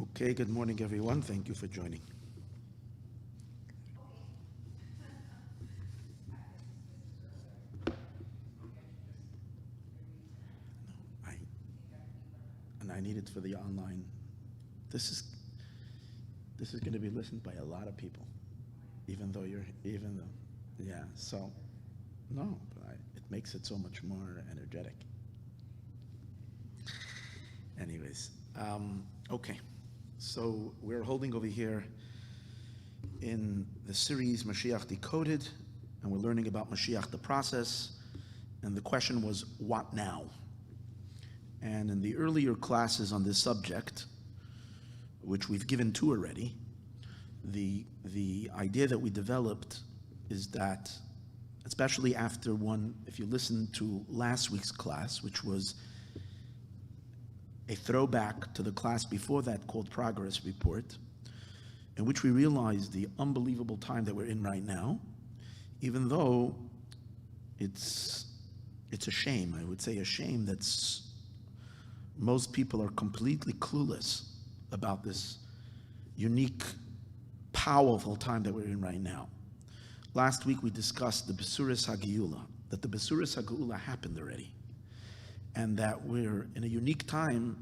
Okay, good morning, everyone. Thank you for joining. I need it for the online. This is going to be listened by a lot of people, yeah. So, no, but it makes it so much more energetic. Anyways, okay. So we're holding over here in the series Mashiach Decoded, and we're learning about Mashiach the process, and the question was, what now? And in the earlier classes on this subject, which we've given two already, the idea that we developed is that, especially after if you listen to last week's class, which was a throwback to the class before that called Progress Report, in which we realized the unbelievable time that we're in right now, even though it's a shame, I would say a shame that's most people are completely clueless about this unique, powerful time that we're in right now. Last week we discussed the Besuras HaGeula, that the Besuras HaGeula happened already, and that we're in a unique time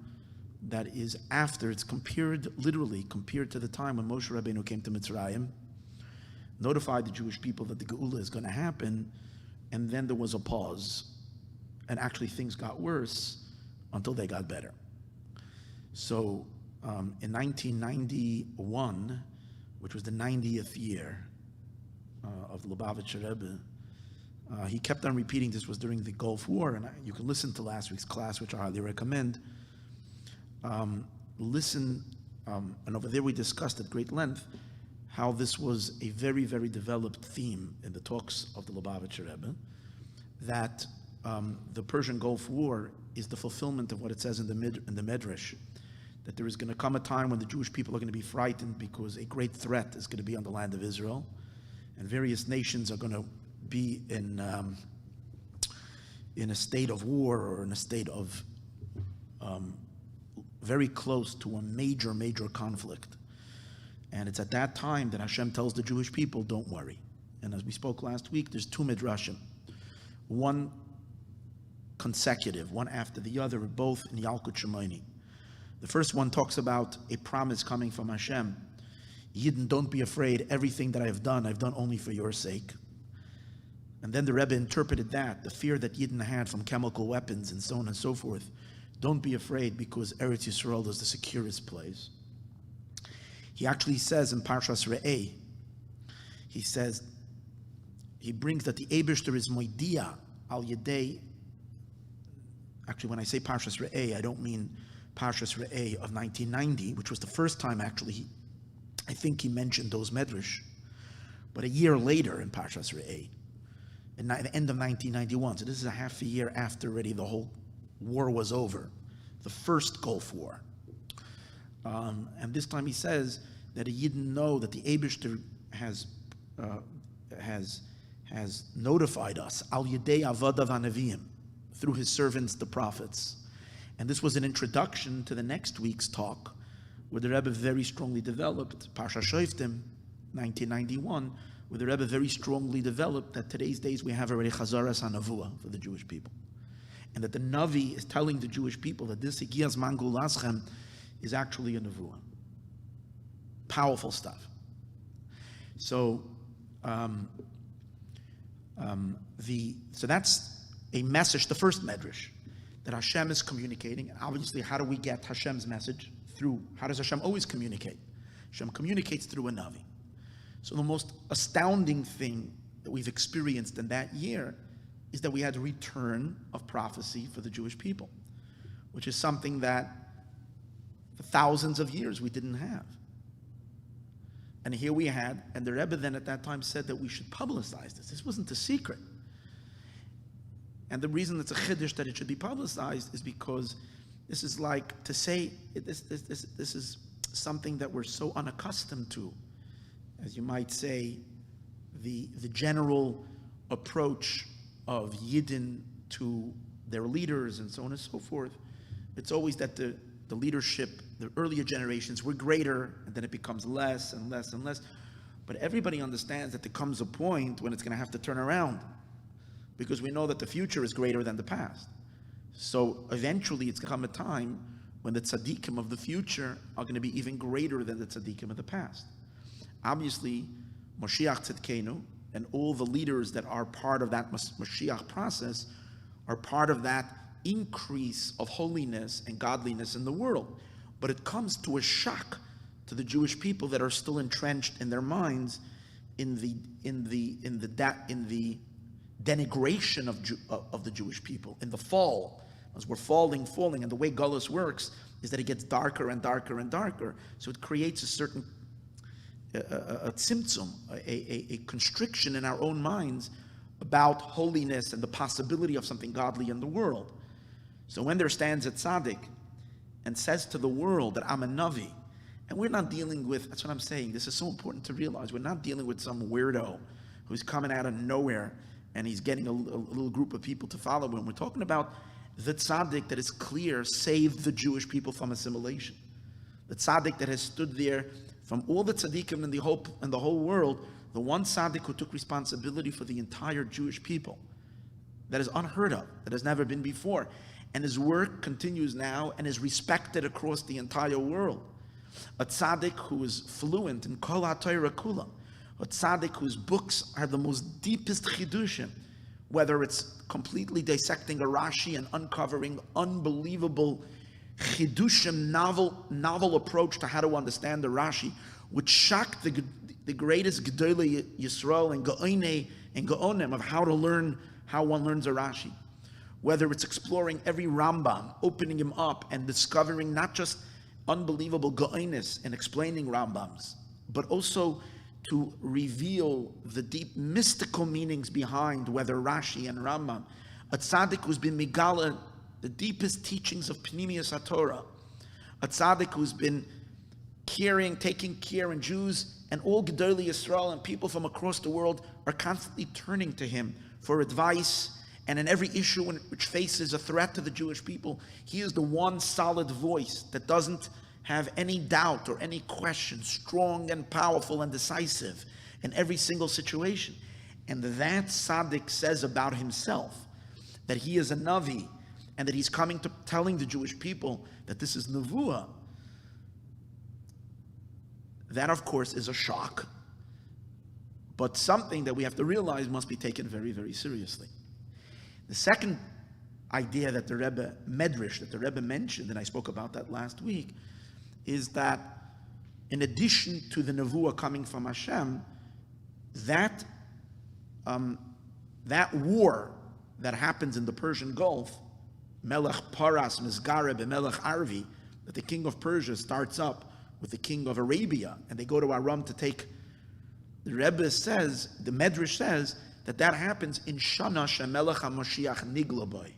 that is after, it's literally compared to the time when Moshe Rabbeinu came to Mitzrayim, notified the Jewish people that the Geula is going to happen, and then there was a pause, and actually things got worse until they got better. So in 1991, which was the 90th year of the Lubavitcher Rebbe, he kept on repeating, this was during the Gulf War, and you can listen to last week's class, which I highly recommend. And over there we discussed at great length how this was a very, very developed theme in the talks of the Lubavitcher Rebbe, that the Persian Gulf War is the fulfillment of what it says in the Medrash, that there is going to come a time when the Jewish people are going to be frightened because a great threat is going to be on the land of Israel, and various nations are going to be in a state of war or in a state of very close to a major, major conflict. And it's at that time that Hashem tells the Jewish people, don't worry. And as we spoke last week, there's two midrashim, one consecutive, one after the other, both in Yalkut Shimoni. The first one talks about a promise coming from Hashem. Yidden, don't be afraid. Everything that I've done only for your sake. And then the Rebbe interpreted that, the fear that Yidden had from chemical weapons and so on and so forth. Don't be afraid because Eretz Yisroel is the securest place. He actually says in Parshas Re'eh, he brings that the Eibishter is moidia al yedei. Actually, when I say Parshas Re'eh, I don't mean Parshas Re'eh of 1990, which was the first time actually I think he mentioned those medrash. But a year later in Parshas Re'eh, at the end of 1991, so this is a half a year after already the whole war was over, the first Gulf War. And this time he says that he didn't know that the Eibishter has notified us, al yedei avadav hanavim, through his servants, the prophets. And this was an introduction to the next week's talk, where the Rebbe very strongly developed, Parsha Shoftim, 1991, where the Rebbe very strongly developed that today's days we have already Chazaras HaNavua for the Jewish people. And that the Navi is telling the Jewish people that this Higiyas Mangul Laschem is actually a Navua. Powerful stuff. So, so that's a message, the first medrash, that Hashem is communicating. And obviously, how do we get Hashem's message? How does Hashem always communicate? Hashem communicates through a Navi. So the most astounding thing that we've experienced in that year is that we had a return of prophecy for the Jewish people, which is something that for thousands of years we didn't have. And here we had, and the Rebbe then at that time said that we should publicize this. This wasn't a secret. And the reason it's a chiddush that it should be publicized is because this is like to say, this is something that we're so unaccustomed to. As you might say, the general approach of Yidden to their leaders and so on and so forth. It's always that the the leadership, the earlier generations were greater, and then it becomes less and less and less. But everybody understands that there comes a point when it's going to have to turn around, because we know that the future is greater than the past. So eventually it's going to come a time when the tzaddikim of the future are going to be even greater than the tzaddikim of the past. Obviously, Moshiach tzidkenu and all the leaders that are part of that Mashiach process are part of that increase of holiness and godliness in the world. But it comes to a shock to the Jewish people that are still entrenched in their minds in the denigration of the Jewish people, in the fall. As we're falling, and the way Gullus works is that it gets darker and darker and darker. So it creates a certain a tzimtzum, a constriction in our own minds about holiness and the possibility of something godly in the world. So when there stands a tzaddik and says to the world that I'm a navi, and we're not dealing with, that's what I'm saying, this is so important to realize, we're not dealing with some weirdo who's coming out of nowhere and he's getting a little group of people to follow him. We're talking about the tzaddik that is clear saved the Jewish people from assimilation. The tzaddik that has stood there from all the tzaddikim in the whole world, the one tzaddik who took responsibility for the entire Jewish people. That is unheard of, that has never been before. And his work continues now and is respected across the entire world. A tzaddik who is fluent in kol ha-Torah kula. A tzaddik whose books are the most deepest chidushim, whether it's completely dissecting a Rashi and uncovering unbelievable chidushim, novel approach to how to understand the Rashi, which shocked the greatest gedolei Yisroel and Gaonei and Gaonim of how one learns a Rashi. Whether it's exploring every Rambam, opening him up and discovering not just unbelievable Gaonis and explaining Rambams, but also to reveal the deep mystical meanings behind whether Rashi and Rambam. A tzaddik who's been megala the deepest teachings of Pnimius HaTorah. A tzaddik who's been taking care, and Jews and all Gedolei Yisrael and people from across the world are constantly turning to him for advice. And in every issue which faces a threat to the Jewish people, he is the one solid voice that doesn't have any doubt or any question, strong and powerful and decisive in every single situation. And that tzaddik says about himself that he is a navi and that he's coming to telling the Jewish people that this is nevuah. That, of course, is a shock, but something that we have to realize must be taken very, very seriously. The second idea that the Rebbe medrash, that the Rebbe mentioned, and I spoke about that last week, is that in addition to the nevuah coming from Hashem, that war that happens in the Persian Gulf, Melech Paras Mizgareb and Melech Arvi, that the king of Persia starts up with the king of Arabia, and they go to Aram to take. The Rebbe says, the Medrash says, that happens in Shana Shemelech HaMoshiach Niglaboy,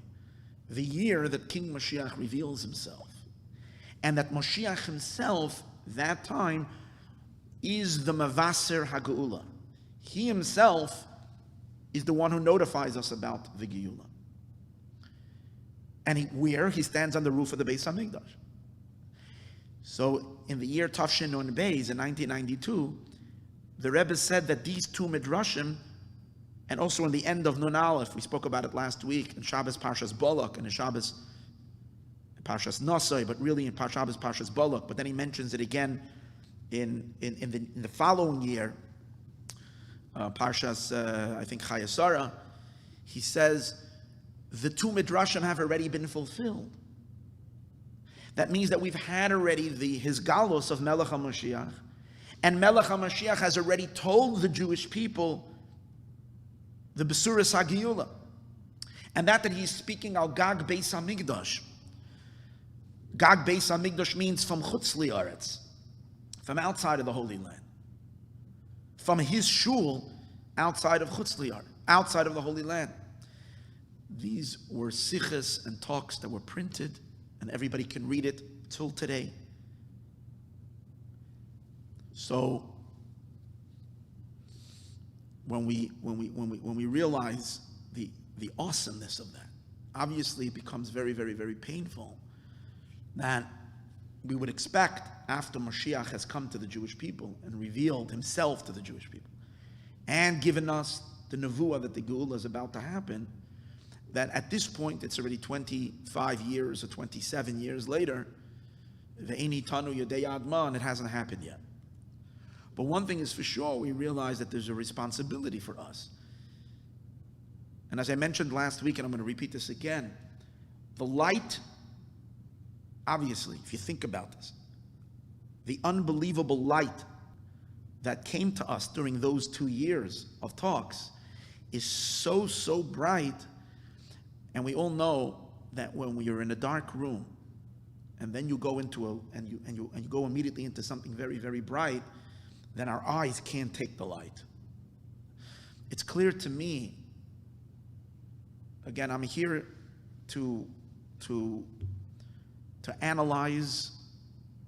the year that King Moshiach reveals himself. And that Moshiach himself, that time, is the Mavaser HaGeula. He himself is the one who notifies us about the Geula. And he stands on the roof of the Beis HaMikdash. So in the year Tafshin Nun Beis in 1992, the Rebbe said that these two midrashim, and also in the end of Nun Aleph, we spoke about it last week, in Shabbos Parshas Balak, and in Shabbos Parshas Nosai, but really in Shabbos Parshas Balak, but then he mentions it again in the following year, Parshas, I think, Chayasara. He says, the two midrashim have already been fulfilled. That means that we've had already his galos of Melech HaMashiach, and Melech HaMashiach has already told the Jewish people the Besuras HaGeula, and that he's speaking al Gag Beis HaMikdash. Gag Beis HaMikdash means from Chutz Li'aretz, from outside of the Holy Land, from his shul outside of Chutz Li'aretz, outside of the Holy Land. These were siches and talks that were printed, and everybody can read it till today. So when we realize the awesomeness of that, obviously it becomes very, very, very painful that we would expect after Moshiach has come to the Jewish people and revealed himself to the Jewish people and given us the nevuah that the Geula is about to happen, that at this point, it's already 25 years or 27 years later, Ve'eni tanu yodei adma, and it hasn't happened yet. But one thing is for sure, we realize that there's a responsibility for us. And as I mentioned last week, and I'm going to repeat this again, the light, obviously, if you think about this, the unbelievable light that came to us during those 2 years of talks is so bright. And we all know that when we are in a dark room, and then you go into you go immediately into something very, very bright, then our eyes can't take the light. It's clear to me. Again, I'm here to analyze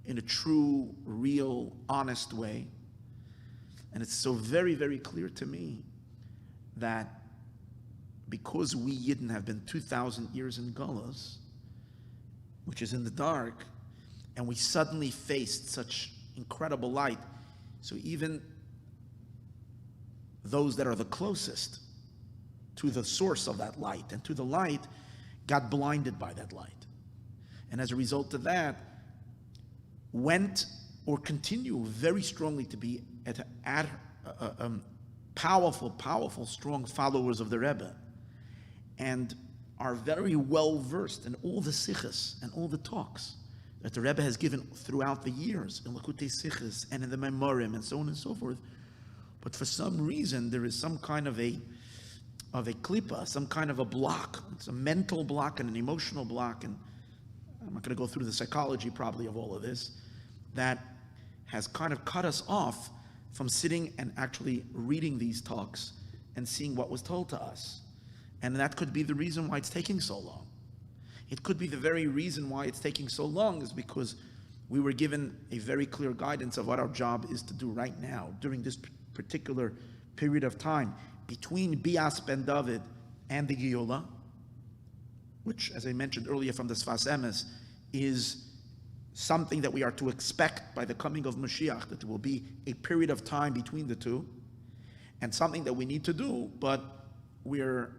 in a true, real, honest way. And it's so very, very clear to me that because we Yidden have been 2,000 years in Gullus, which is in the dark, and we suddenly faced such incredible light, so even those that are the closest to the source of that light and to the light got blinded by that light. And as a result of that, went or continue very strongly to be powerful, strong followers of the Rebbe, and are very well versed in all the sichos and all the talks that the Rebbe has given throughout the years in Likutei Sichos and in the Memorim and so on and so forth. But for some reason, there is some kind of a klipa, some kind of a block. It's a mental block and an emotional block, and I'm not going to go through the psychology probably of all of this, that has kind of cut us off from sitting and actually reading these talks and seeing what was told to us. And that could be the reason why it's taking so long. It could be the very reason why it's taking so long is because we were given a very clear guidance of what our job is to do right now, during this particular period of time, between Bias ben David and the Geula, which, as I mentioned earlier from the Sfas Emes, is something that we are to expect by the coming of Mashiach, that there will be a period of time between the two, and something that we need to do, but we're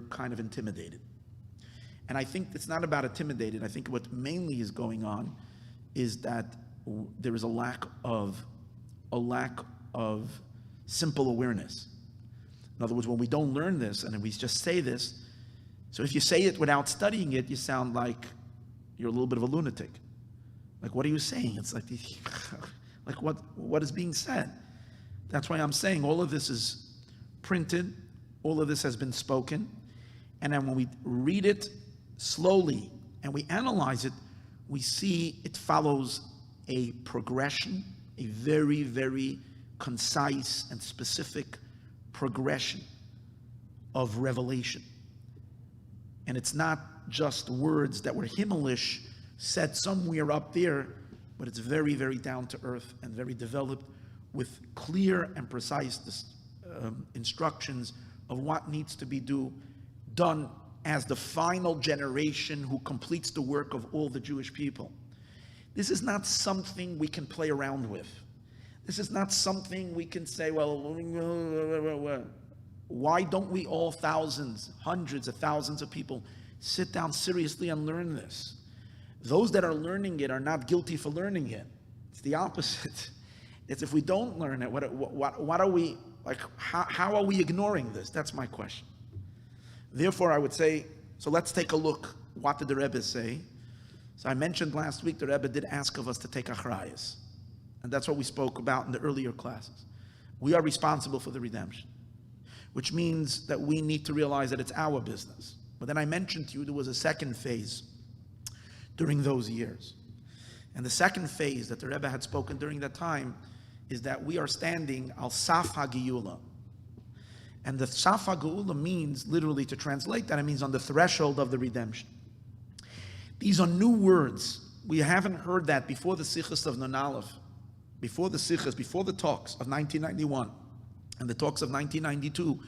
kind of intimidated. And I think it's not about intimidated. I think what mainly is going on is that there is a lack of simple awareness. In other words, when we don't learn this and we just say this, so if you say it without studying it, you sound like you're a little bit of a lunatic. Like, what are you saying? It's like, like what is being said? That's why I'm saying all of this is printed, all of this has been spoken, and then when we read it slowly and we analyze it, we see it follows a progression, a very, very concise and specific progression of revelation. And it's not just words that were Himmelish said somewhere up there, but it's very, very down to earth and very developed with clear and precise instructions of what needs to be done as the final generation who completes the work of all the Jewish people. This is not something we can play around with. This is not something we can say, well, why don't we all thousands, hundreds of thousands of people sit down seriously and learn this? Those that are learning it are not guilty for learning it. It's the opposite. It's if we don't learn it, what are we, like, how are we ignoring this? That's my question. Therefore, I would say, so let's take a look. What did the Rebbe say? So I mentioned last week the Rebbe did ask of us to take achrayus. And that's what we spoke about in the earlier classes. We are responsible for the redemption, which means that we need to realize that it's our business. But then I mentioned to you there was a second phase during those years. And the second phase that the Rebbe had spoken during that time is that we are standing al saf hagiyula. And the saf hagiyula means, literally to translate that, it means on the threshold of the redemption. These are new words. We haven't heard that before the Sichos of Nun Aleph, before the Sichos, before the talks of 1991 and the talks of 1992.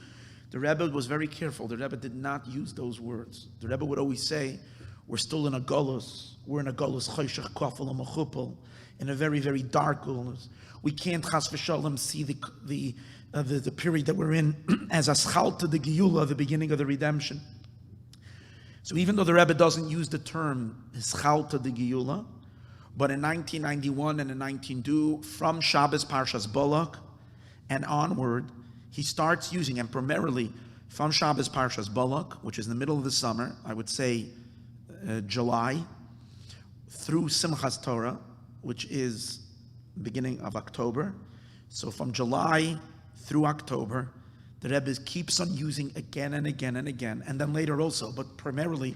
The Rebbe was very careful. The Rebbe did not use those words. The Rebbe would always say, We're still in a golus. We're in a golus choshech kafel umachupel, in a very, very dark golus. We can't chas v'shalom see the period that we're in as aschalta the geula, the beginning of the redemption. So even though the Rebbe doesn't use the term aschalta the geula, but in 1991 and in 1992, from Shabbos Parshas Balak and onward, he starts using, and primarily from Shabbos Parshas Balak, which is in the middle of the summer, I would say July, through Simchas Torah, which is beginning of October. So from July through October, the Rebbe keeps on using again and again and again, and then later also, but primarily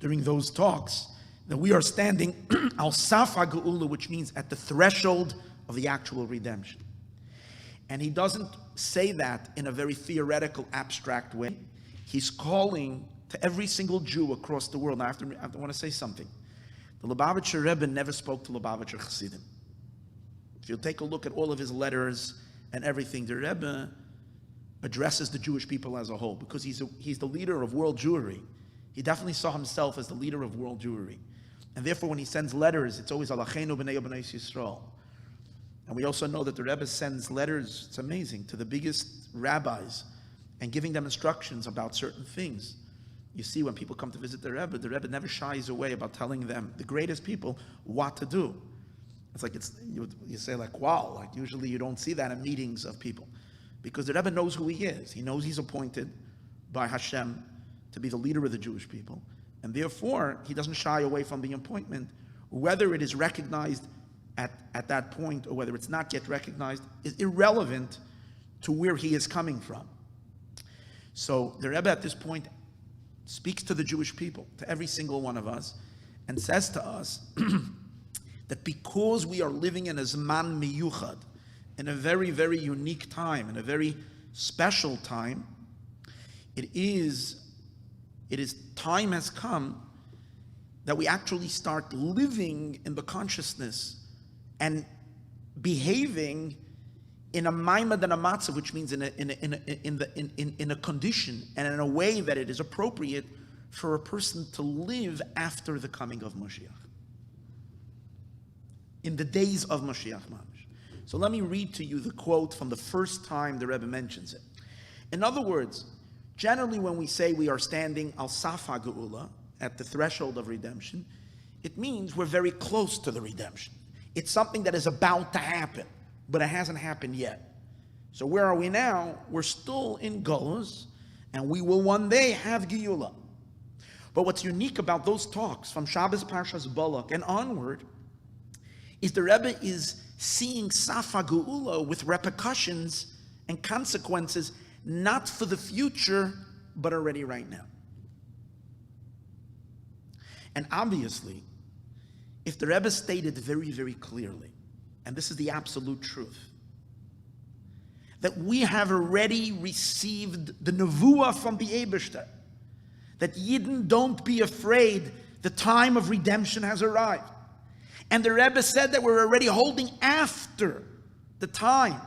during those talks, that we are standing al safa geula, which means at the threshold of the actual redemption. And he doesn't say that in a very theoretical, abstract way. He's calling to every single Jew across the world. Now, I want to say something. The Lubavitcher Rebbe never spoke to Lubavitcher Chassidim. If you take a look at all of his letters and everything, the Rebbe addresses the Jewish people as a whole, because he's the leader of world Jewry. He definitely saw himself as the leader of world Jewry. And therefore, when he sends letters, it's always Alachenu b'nei b'nei Yisroel. And we also know that the Rebbe sends letters, it's amazing, to the biggest rabbis and giving them instructions about certain things. You see, when people come to visit the Rebbe never shies away about telling them, the greatest people, what to do. It's like, you say like, wow, like usually you don't see that in meetings of people. Because the Rebbe knows who he is. He knows he's appointed by Hashem to be the leader of the Jewish people. And therefore, he doesn't shy away from the appointment. Whether it is recognized at that point or whether it's not yet recognized is irrelevant to where he is coming from. So the Rebbe at this point speaks to the Jewish people, to every single one of us, and says to us that because we are living in a Zman Miyuchad, in a very, very unique time, in a very special time, it is time has come that we actually start living in the consciousness and behaving in a maimad and a matzah, which means in a condition and in a way that it is appropriate for a person to live after the coming of Moshiach, in the days of Moshiach Mamish. So let me read to you the quote from the first time the Rebbe mentions it. In other words, generally when we say we are standing al safa geula, at the threshold of redemption, it means we're very close to the redemption. It's something that is about to happen, but it hasn't happened yet. So where are we now? We're still in Golus, and we will one day have Geula. But what's unique about those talks from Shabbos Parshas Balak and onward is the Rebbe is seeing Safa Geula with repercussions and consequences, not for the future, but already right now. And obviously, if the Rebbe stated very, very clearly, and this is the absolute truth, that we have already received the nevuah from the Eibishter, that Yidden don't be afraid, the time of redemption has arrived. And the Rebbe said that we're already holding after the time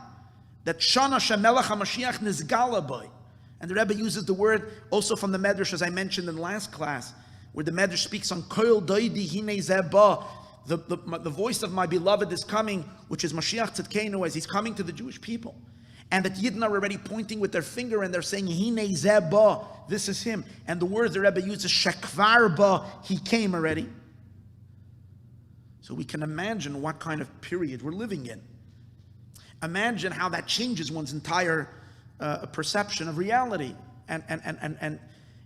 that Shana Shemelech HaMashiach Nizgala Boy. And the Rebbe uses the word also from the Medrash, as I mentioned in last class, where the Medrash speaks on Koil Doidi Hine Zeba, the voice of my beloved is coming, which is Mashiach Tzidkenu, as he's coming to the Jewish people. And that Yidden are already pointing with their finger and they're saying, Hine Zeba, this is him. And the word the Rebbe uses, Shekvar Ba, he came already. So we can imagine what kind of period we're living in. Imagine how that changes one's entire perception of reality, and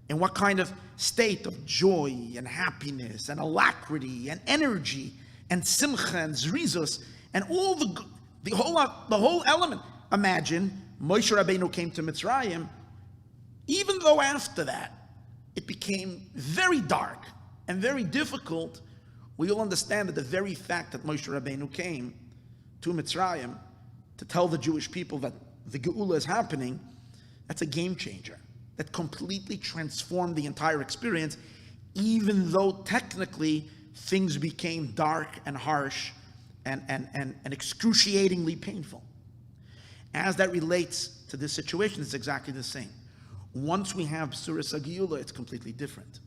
what kind of state of joy and happiness and alacrity and energy and simcha and zrizos and all the whole element. Imagine Moshe Rabbeinu came to Mitzrayim, even though after that it became very dark and very difficult. We all understand that the very fact that Moshe Rabbeinu came to Mitzrayim to tell the Jewish people that the Geula is happening, that's a game changer. That completely transformed the entire experience, even though technically things became dark and harsh and excruciatingly painful. As that relates to this situation, it's exactly the same. Once we have B'suras HaGeula, it's completely different.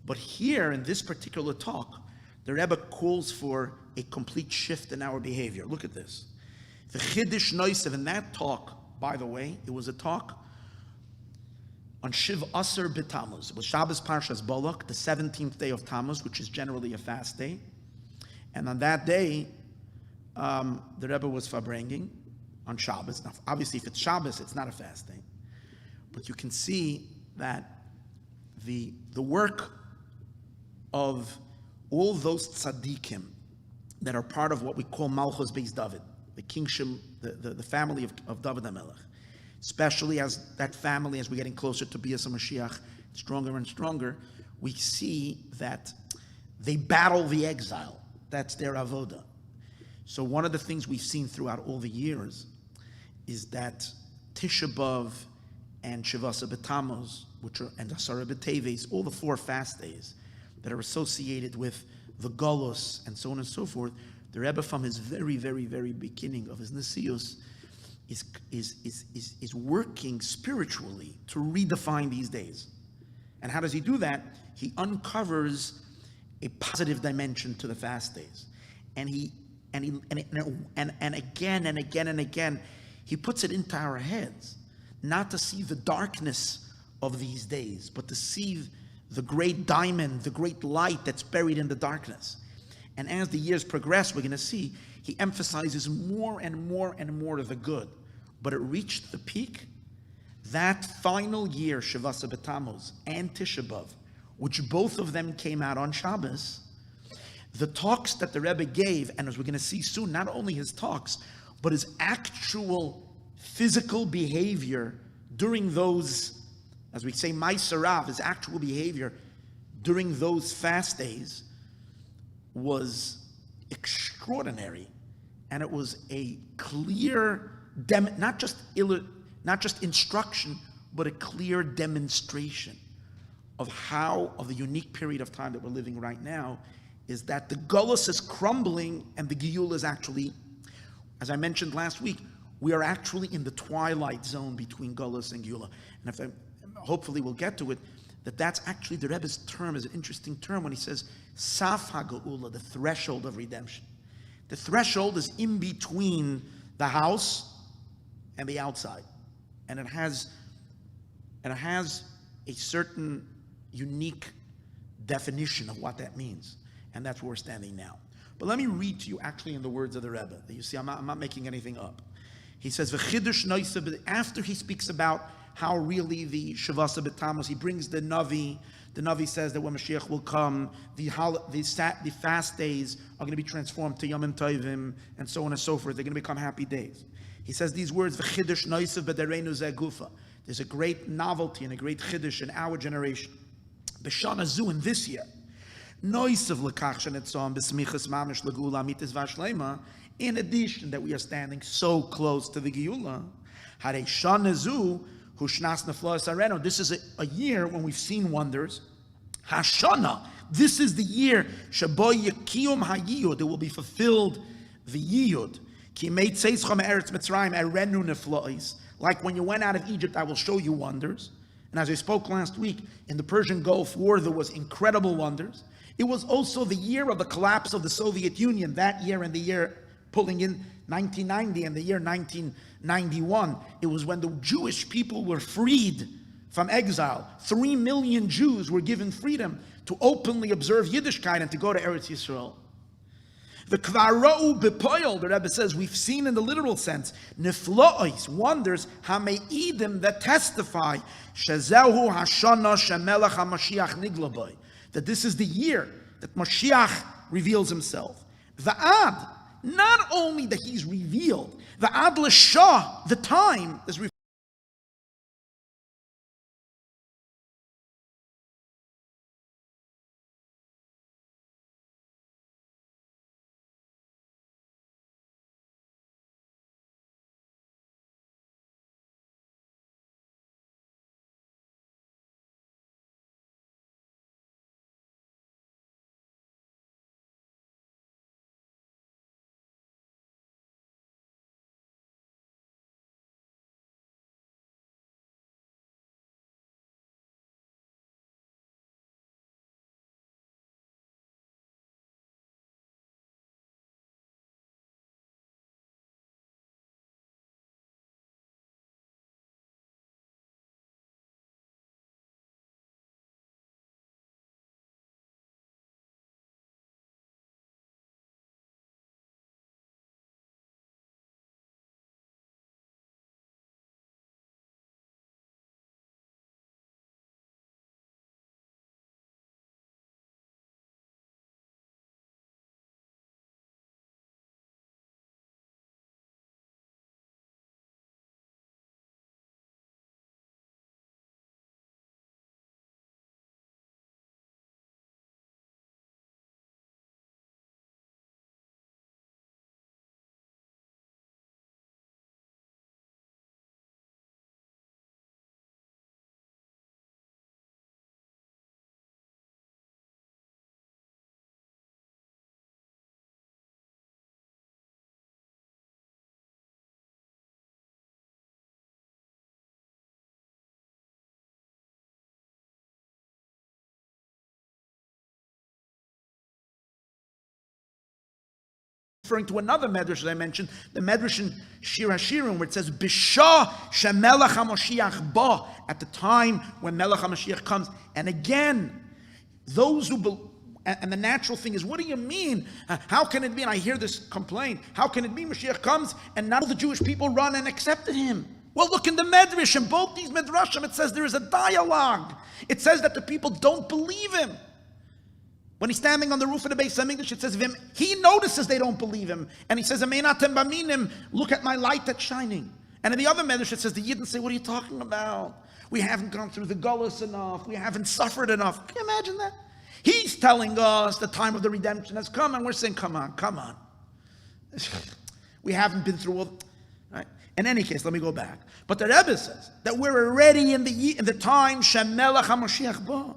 But here, in this particular talk, the Rebbe calls for a complete shift in our behavior. Look at this. The Chiddush Noisev, in that talk, by the way, it was a talk on Shiv Asar B'Tammuz. It was Shabbos Parshas Balak, the 17th day of Tammuz, which is generally a fast day. And on that day, the Rebbe was farbringing on Shabbos. Now, obviously, if it's Shabbos, it's not a fast day. But you can see that the work of all those tzaddikim that are part of what we call Malchus Beis David, the kingship, the family of David HaMelech, especially as that family, as we're getting closer to Bias Mashiach, stronger and stronger, we see that they battle the exile. That's their avoda. So one of the things we've seen throughout all the years is that Tisha B'Av and Shavasa B'Tammuz, and Asara B'Teves, all the 4 fast days that are associated with the Golos and so on and so forth, the Rebbe from his very, very, very beginning of his Nesius is working spiritually to redefine these days. And how does he do that? He uncovers a positive dimension to the fast days, and again and again and again, he puts it into our heads, not to see the darkness of these days, but to see the great diamond, the great light that's buried in the darkness. And as the years progress, we're going to see he emphasizes more and more and more of the good. But it reached the peak that final year, Shavasa B'Tammuz and Tisha B'Av, which both of them came out on Shabbos. The talks that the Rebbe gave, and as we're going to see soon, not only his talks, but his actual physical behavior during those, as we say, Maisarav, his actual behavior during those fast days was extraordinary. And it was a clear, not just instruction, but a clear demonstration of the unique period of time that we're living right now, is that the Golus is crumbling and the Giyul is actually, as I mentioned last week, we are actually in the twilight zone between Golus and Giyula. And hopefully we'll get to it, that's actually the Rebbe's term, is an interesting term when he says, Saf HaGeula, the threshold of redemption. The threshold is in between the house and the outside. And it has a certain unique definition of what that means. And that's where we're standing now. But let me read to you actually in the words of the Rebbe. You see, I'm not making anything up. He says, after he speaks about how really the Shavasa B'Tammuz, he brings the Navi. The Navi says that when Mashiach will come, the fast days are going to be transformed to Yomim Tovim, and so on and so forth. They're going to become happy days. He says these words, V'chidush noisav b'dareinu zeh gufa. There's a great novelty and a great chiddush in our generation. B'shana zu, in this year, noisav l'kach shenetzom b'smichas mamish l'gula mitzvah shleima. In addition, that we are standing so close to the Geula, Harei shana zu hu shnas neflos areno. This is a year when we've seen wonders. Hashana, this is the year shabo yekiyum hayiyud. It will be fulfilled the yiyud. Ki meitzeischam eretz Mitzrayim arenu neflois. Like when you went out of Egypt, I will show you wonders. And as I spoke last week, in the Persian Gulf War, there was incredible wonders. It was also the year of the collapse of the Soviet Union, that year and the year pulling in 1990 and the year 1991. It was when the Jewish people were freed from exile. 3 million Jews were given freedom to openly observe Yiddishkeit and to go to Eretz Yisroel. The kvara'u b'poyol, the Rebbe says, we've seen in the literal sense, niflo'is, wonders, hame'idim, that testify, shezehu hashana shemelech haMashiach niglaboy, that this is the year that Mashiach reveals himself. Va'ad, not only that he's revealed, va'ad l'shah, the time is referring to another medrash that I mentioned, the medrash in Shir HaShirim, where it says, B'shah shemelech HaMoshiach ba, at the time when Melech HaMashiach comes. And again, those who and the natural thing is, what do you mean? How can it be? And I hear this complaint. How can it be Mashiach comes and not all the Jewish people run and accepted him? Well, look in the Medrash. In both these Medrashim, it says there is a dialogue. It says that the people don't believe him. When he's standing on the roof of the Beis HaMikdash, it says of him, he notices they don't believe him. And he says, "Ameinatem baminim, look at my light that's shining." And in the other Medrash, it says, the Yidden say, "What are you talking about? We haven't gone through the Gullus enough. We haven't suffered enough." Can you imagine that? He's telling us the time of the redemption has come, and we're saying, come on. We haven't been through all. Right? In any case, let me go back. But the Rebbe says that we're already in the time Shemelech HaMashiach ba,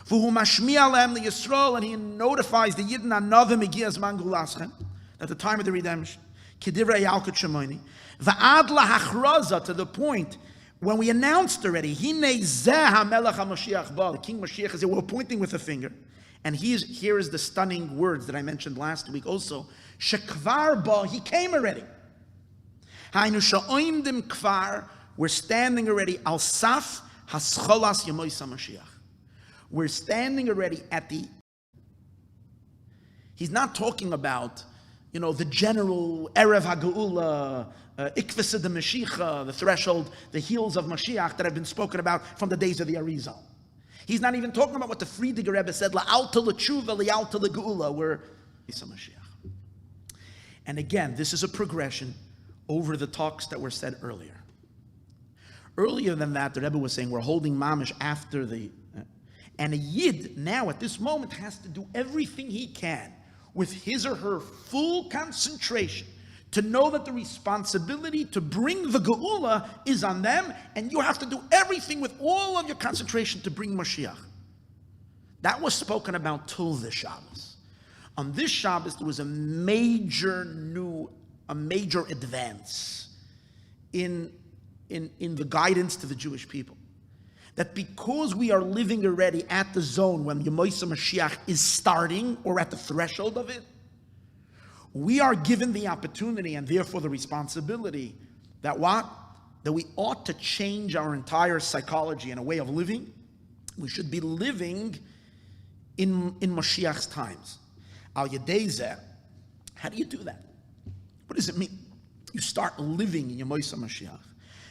v'hu mashmi'a lehem Yisroel, and he notifies the Yidden another megias mangulaschem, at the time of the redemption. Kedivrei Yalkut Shemoni, v'ad lahachraza, to the point when we announced already, Hinei zeh HaMelech HaMashiach ba, the King Mashiach is here. We're pointing with a finger. And here is the stunning words that I mentioned last week also. Shekvar ba, he came already. Hainu sha'oimdim kvar, we're standing already al saf hascholas yemois HaMashiach. We're standing already at the. He's not talking about, the general Erev HaGeula, Ikvisa de Mashiach, the threshold, the heels of Mashiach that have been spoken about from the days of the Arizal. He's not even talking about what the Friediger Rebbe said, La'alta l'tshuva, La'alta l'geula, where he's a Mashiach. And again, this is a progression over the talks that were said earlier. Earlier than that, the Rebbe was saying we're holding mamish after the. And a Yid now at this moment has to do everything he can with his or her full concentration to know that the responsibility to bring the Geula is on them, and you have to do everything with all of your concentration to bring Moshiach. That was spoken about till this Shabbos. On this Shabbos, there was a major advance in the guidance to the Jewish people. That because we are living already at the zone when Yemoisa Mashiach is starting, or at the threshold of it, we are given the opportunity and therefore the responsibility that we ought to change our entire psychology and a way of living. We should be living in Moshiach's times. Al Yedei Zeh, how do you do that? What does it mean? You start living in Yemoisa Mashiach.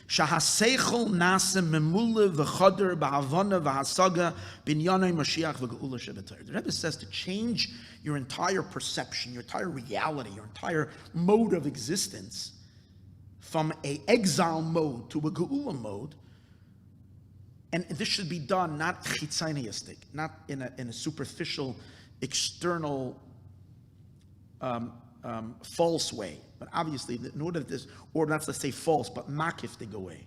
Shahaseichel nase memule v'choder ba'avana v'hasaga binyanei Mashiach v'geula shebetar. The Rebbe says to change your entire perception, your entire reality, your entire mode of existence from a exile mode to a geula mode, and this should be done not chitzoniistic, not in a superficial, external, false way. But obviously, in order to this, or not to say false, but makiftig away,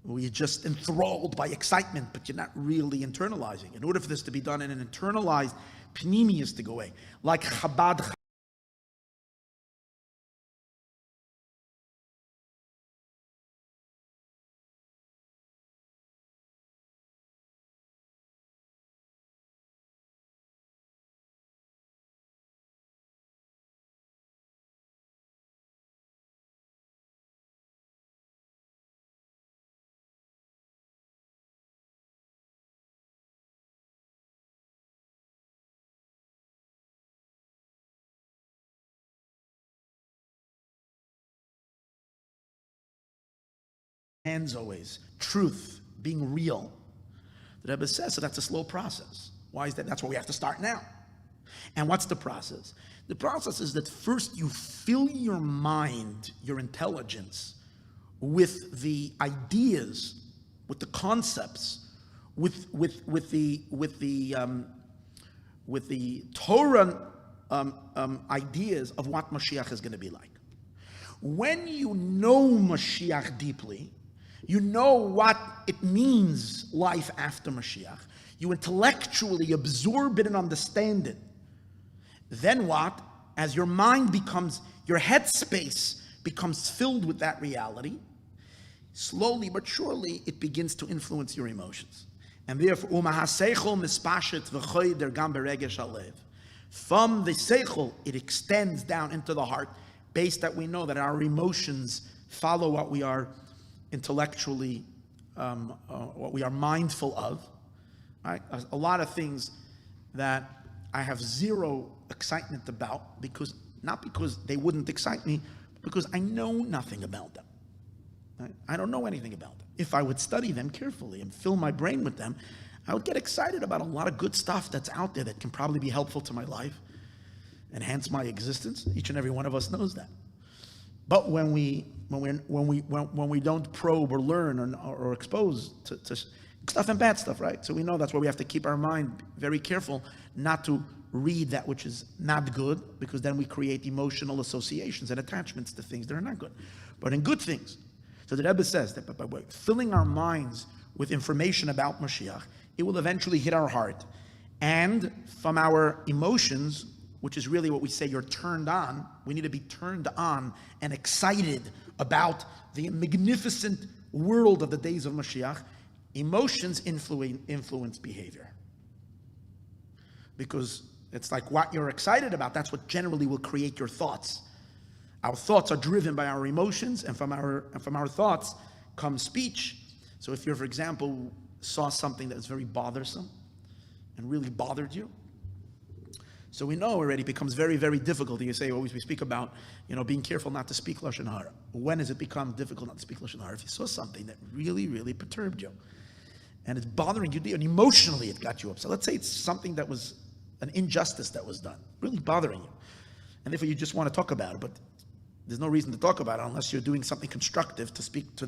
where you're just enthralled by excitement, but you're not really internalizing. In order for this to be done in an internalized, pneumistic way, like Chabad hands always, truth, being real. The Rebbe says, so that's a slow process. Why is that? That's why we have to start now. And what's the process? The process is that first you fill your mind, your intelligence, with the ideas, with the concepts, with the Torah ideas of what Mashiach is going to be like. When you know Mashiach deeply, you know what it means, life after Mashiach. You intellectually absorb it and understand it. Then what? As your mind becomes, your headspace becomes filled with that reality, slowly but surely it begins to influence your emotions. And therefore, From the seichel, it extends down into the heart, based that we know that our emotions follow what we are intellectually, what we are mindful of. Right? A lot of things that I have zero excitement about, not because they wouldn't excite me, because I know nothing about them. Right? I don't know anything about them. If I would study them carefully and fill my brain with them, I would get excited about a lot of good stuff that's out there that can probably be helpful to my life, enhance my existence. Each and every one of us knows that. But when we don't probe or learn or expose to stuff and bad stuff, right? So we know that's why we have to keep our mind very careful not to read that which is not good, because then we create emotional associations and attachments to things that are not good. But in good things. So the Rebbe says that by filling our minds with information about Moshiach, it will eventually hit our heart. And from our emotions, which is really what we say you're turned on, we need to be turned on and excited about the magnificent world of the days of Mashiach. Emotions influence behavior. Because it's like what you're excited about, that's what generally will create your thoughts. Our thoughts are driven by our emotions, and from our thoughts comes speech. So if you, for example, saw something that was very bothersome and really bothered you, so we know already it becomes very, very difficult. You say, always we speak about, being careful not to speak Lashon Hara. When does it become difficult not to speak Lashon Hara? If you saw something that really, really perturbed you, and it's bothering you, and emotionally it got you upset. Let's say it's something that was an injustice that was done, really bothering you. And therefore you just want to talk about it, but there's no reason to talk about it unless you're doing something constructive to speak to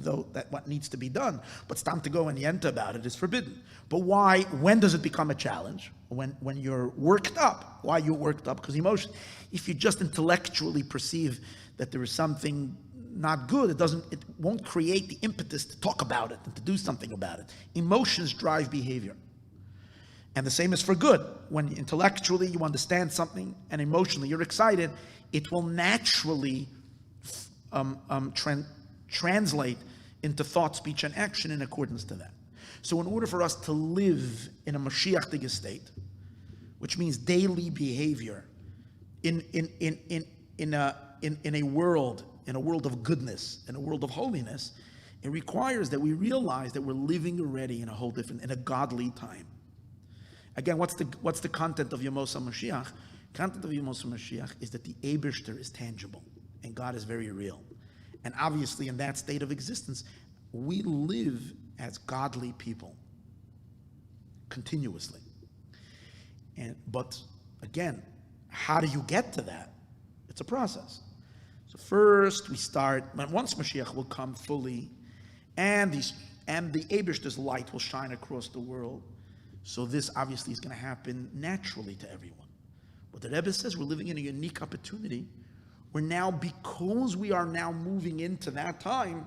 what needs to be done. But it's time to go and yenta about it is forbidden. But why? When does it become a challenge? When you're worked up. Why are you worked up? Because emotion. If you just intellectually perceive that there is something not good, it won't create the impetus to talk about it and to do something about it. Emotions drive behavior. And the same is for good. When intellectually you understand something and emotionally you're excited, it will naturally translate into thought, speech, and action in accordance to that. So in order for us to live in a Mashiach state, which means daily behavior in a world of goodness, in a world of holiness, it requires that we realize that we're living already in a godly time. Again, what's the content of Yemosa Mashiach? Content of Yemosa Mashiach is that the Eibishter is tangible and God is very real. And obviously in that state of existence, we live as godly people continuously. But again, how do you get to that? It's a process. So first we start, once Mashiach will come fully, and the Eibishter's light will shine across the world. So this obviously is going to happen naturally to everyone. But the Rebbe says we're living in a unique opportunity where now, because we are now moving into that time,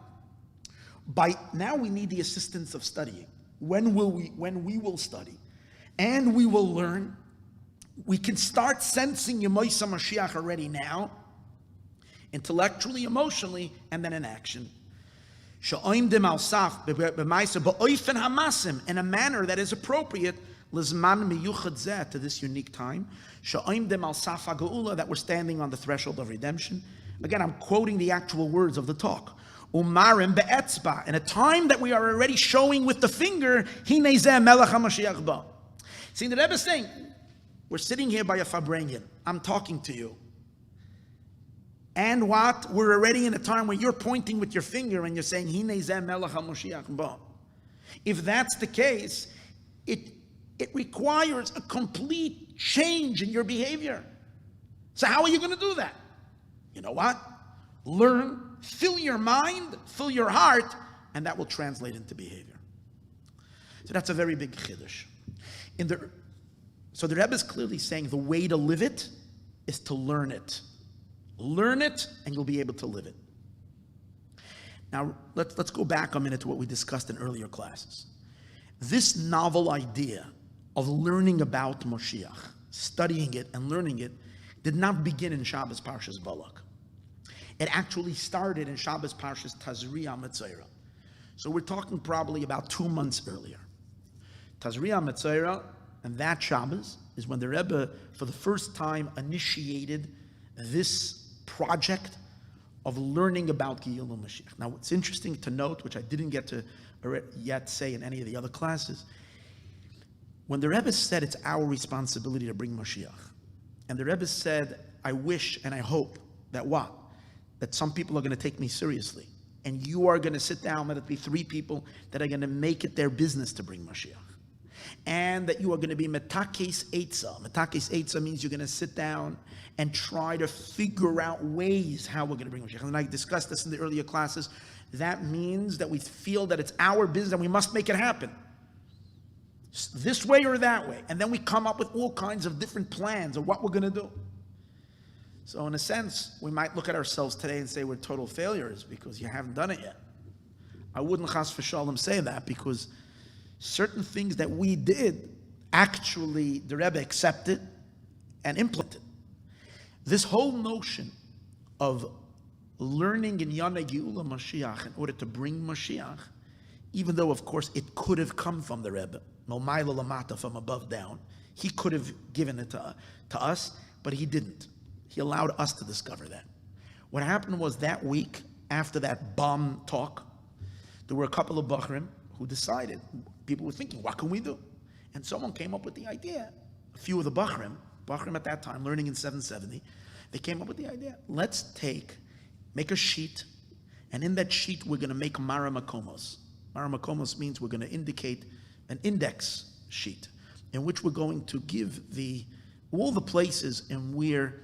now we need the assistance of studying. When we will study and we will learn, we can start sensing Yemosa Mashiach already now, intellectually, emotionally, and then in action. In a manner that is appropriate to this unique time, that we're standing on the threshold of redemption. Again, I'm quoting the actual words of the talk. In a time that we are already showing with the finger, see, the Rebbe is saying, we're sitting here by a Fabrengen. I'm talking to you. And what? We're already in a time where you're pointing with your finger and you're saying, if that's the case, it requires a complete change in your behavior. So how are you going to do that? You know what? Learn, fill your mind, fill your heart, and that will translate into behavior. So that's a very big chiddush. So the Rebbe is clearly saying the way to live it is to learn it. Learn it, and you'll be able to live it. Now, let's go back a minute to what we discussed in earlier classes. This novel idea of learning about Moshiach, studying it and learning it, did not begin in Shabbos Parshas Balak. It actually started in Shabbos Parshas Tazria Metzora. So we're talking probably about 2 months earlier. Tazria Metzora, and that Shabbos, is when the Rebbe, for the first time, initiated this project of learning about Geulah Mashiach. Now, what's interesting to note, which I didn't get to yet say in any of the other classes, when the Rebbe said it's our responsibility to bring Moshiach, and the Rebbe said, I wish and I hope that what? That some people are going to take me seriously, and you are going to sit down, let it be 3 people that are going to make it their business to bring Moshiach. And that you are going to be metakes eitza. Metakes eitza means you're going to sit down and try to figure out ways how we're going to bring Mashiach. And I discussed this in the earlier classes. That means that we feel that it's our business and we must make it happen. This way or that way. And then we come up with all kinds of different plans of what we're going to do. So in a sense, we might look at ourselves today and say we're total failures because you haven't done it yet. I wouldn't chas v'shalom say that, because certain things that we did, actually the Rebbe accepted and implemented. This whole notion of learning in Yana Geulah Mashiach in order to bring Mashiach, even though of course it could have come from the Rebbe, Momayla Lamata, from above down, he could have given it to us, but he didn't. He allowed us to discover that. What happened was that week, after that bomb talk, there were a couple of Bachrim who decided, people were thinking, what can we do? And someone came up with the idea. A few of the Bachrim at that time, learning in 770, they came up with the idea, let's make a sheet, and in that sheet we're going to make Mara Makomos. Mara Makomos means we're going to indicate an index sheet, in which we're going to give all the places in where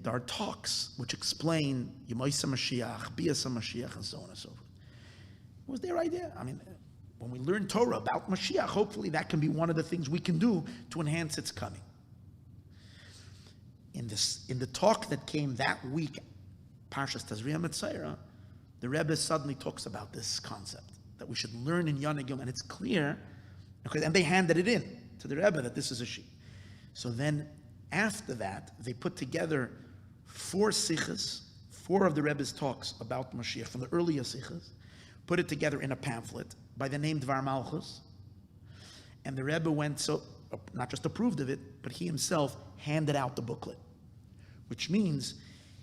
our talks, which explain Yemaisa Mashiach, Biasa Mashiach, and so on and so forth. It was their idea. I mean, when we learn Torah about Mashiach, hopefully that can be one of the things we can do to enhance its coming. In the talk that came that week, Parshas Tazria Metzayra, the Rebbe suddenly talks about this concept, that we should learn in Yana Geulah, and it's clear, and they handed it in to the Rebbe that this is a sheet. So then, after that, they put together 4 sichas, 4 of the Rebbe's talks about Mashiach from the earlier sichas, put it together in a pamphlet by the name Dvar Malchus, and the Rebbe not just approved of it, but he himself handed out the booklet, which means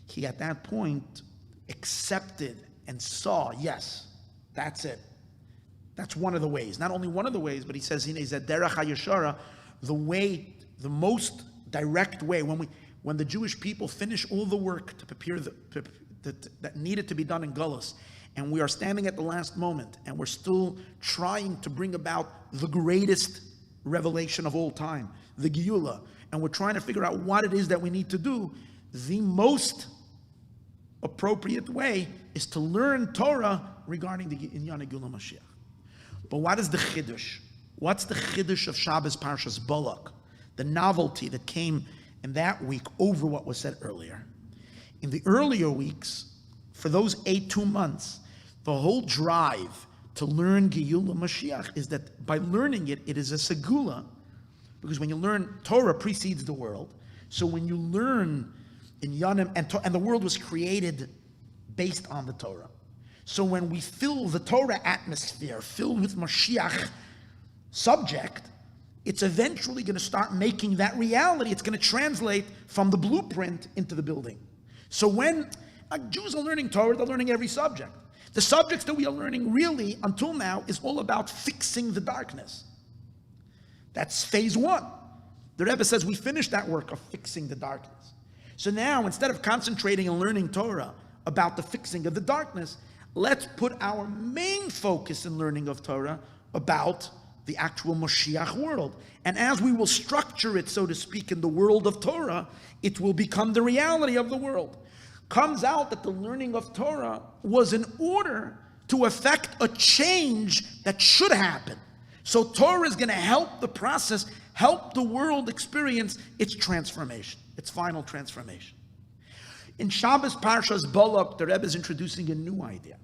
he at that point accepted and saw, yes, that's it. That's one of the ways. Not only one of the ways, but he says, Derech HaYeshara, the most direct way, when the Jewish people finish all the work to prepare that needed to be done in Gullus, and we are standing at the last moment, and we're still trying to bring about the greatest revelation of all time, the Geulah, and we're trying to figure out what it is that we need to do, the most appropriate way is to learn Torah regarding the Yana Geulah Mashiach. But what is the Chiddush? What's the Chiddush of Shabbos Parshas Balak? The novelty that came in that week over what was said earlier. In the earlier weeks, for those 2 months, the whole drive to learn Geulah Mashiach is that by learning it, it is a segula, because when you learn, Torah precedes the world. So when you learn in Yanim, and the world was created based on the Torah. So when we fill the Torah atmosphere, filled with Mashiach subject, it's eventually going to start making that reality. It's going to translate from the blueprint into the building. So when Jews are learning Torah, they're learning every subject. The subjects that we are learning really, until now, is all about fixing the darkness. That's phase 1. The Rebbe says we finished that work of fixing the darkness. So now, instead of concentrating and learning Torah about the fixing of the darkness, let's put our main focus in learning of Torah about the actual Moshiach world. And as we will structure it, so to speak, in the world of Torah, it will become the reality of the world. Comes out that the learning of Torah was in order to effect a change that should happen. So Torah is going to help the process, help the world experience its transformation, its final transformation. In Shabbos Parshas Balak, the Rebbe is introducing a new idea.